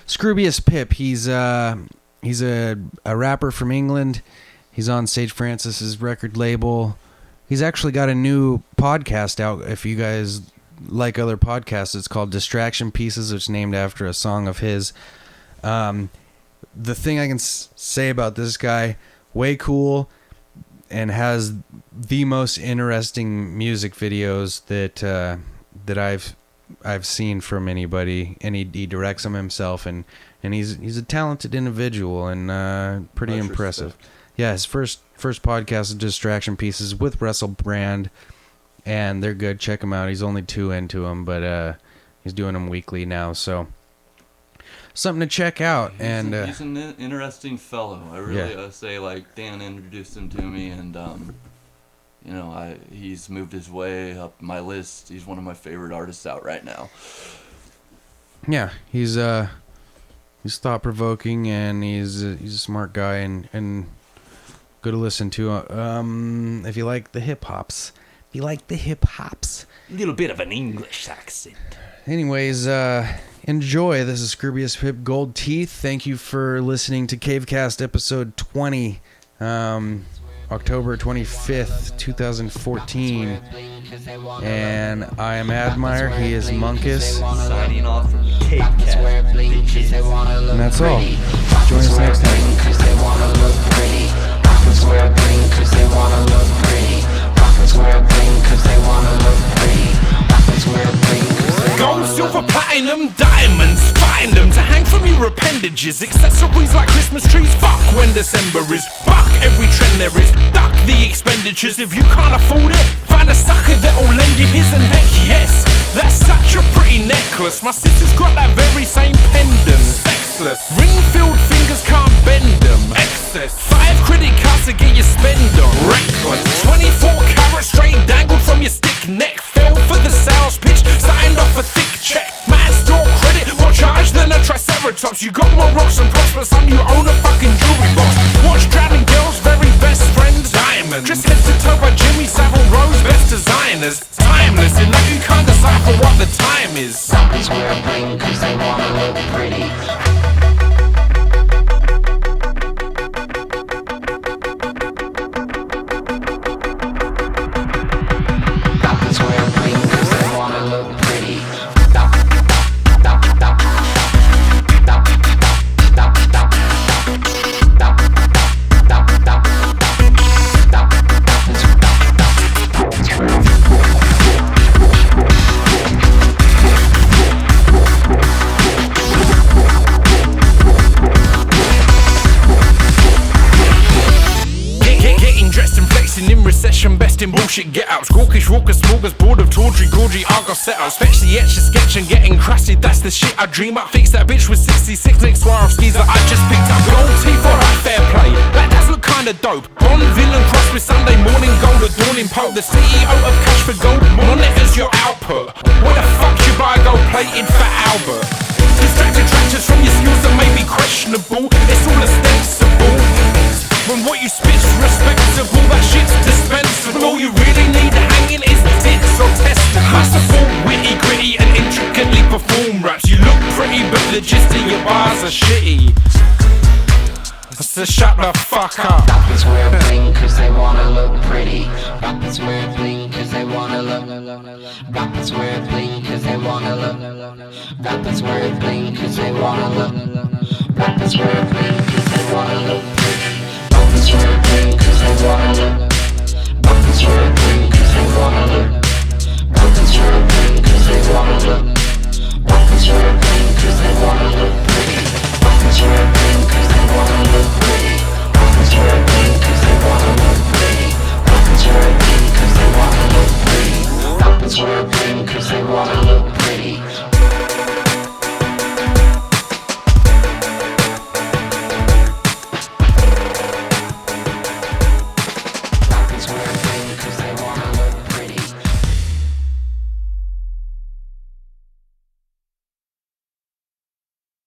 Scroobius Pip. He's a rapper from England. He's on Sage Francis's record label. He's actually got a new podcast out. If you guys like other podcasts, it's called Distraction Pieces. It's named after a song of his. The thing I can say about this guy, way cool, and has the most interesting music videos that I've seen from anybody, and he directs them himself, and he's a talented individual and pretty Much impressive. respect. Yeah, his first podcast is Distraction Pieces with Russell Brand, and they're good. Check him out. He's only 2 into them, but he's doing them weekly now, so something to check out. He's an interesting fellow. I really say, like, Dan introduced him to me, and he's moved his way up my list. He's one of my favorite artists out right now. Yeah, he's thought provoking, and he's a smart guy and good to listen to. If you like the hip hops, A little bit of an English accent. Anyways, enjoy. This is Scroobius Pip, Gold Teeth. Thank you for listening to CaveCast episode 20, October 25th, 2014. And I am Admire. He is Munkus. Signing off from CaveCast. And that's all. Join us next time. Wear green cause they wanna look pretty. Rockets wear green cause they wanna look pretty. Rockets wear green cause they wanna look pretty. silver, platinum, diamonds, find them to hang from your appendages. Accessories like Christmas trees, fuck when December is. Fuck every trend there is, duck the expenditures. If you can't afford it, find a sucker that'll lend you his, and heck yes, that's such a pretty necklace. My sister's got that very same pendant. Sexless, ring-filled fingers can't bend them. Excess, 5 credit cards to get you spend on. Reckless, 24 carats straight dangled from your stick neck. Fell for the sales pitch, signed off a thick check. Man store credit, more charge than a triceratops. You got more rocks and props, but son, you own a fucking jewelry box. Watch drowning girls, very best friends, diamonds. Just head to toe by Jimmy Savile Rose, best designers. Timeless, and like you can't decipher what the time is. Suckers wear bling cause they wanna look pretty. Suckers wear bling cause they wanna look pretty. In recession, best in bullshit get-outs. Gawkish, raucous, smorgasbord of tawdry, gorgy, argos set-outs. Fetch the etch, sketch and getting crusty, that's the shit I dream up. Fix that bitch with 66 next Swarovskis that I just picked up. Gold teeth, alright, fair play, that does look kinda dope. Bond villain cross with Sunday morning gold, adorning Pope. The CEO of Cash for Gold, monitors your output. Where the fuck you buy gold-plated for Albert? Distracted tractors from your skills that may be questionable. It's all ostensible. When what you spit's respectable, that shit's dispensable. All you really need hanging is tits or testicles. Masterful, witty, gritty, and intricately performed raps. You look pretty, but the gist of your bars are shitty. So shut the fuck up. Rappers wear bling cause they wanna look pretty. Rappers wear bling cause they wanna look. Rappers wear bling cause they wanna look. Rappers wear bling cause they wanna look. Rappers wear bling cause they wanna look pretty. Rappers wear bling cause they wanna look. Rappers wear bling cause they wanna look. Rappers wear bling cause they wanna look.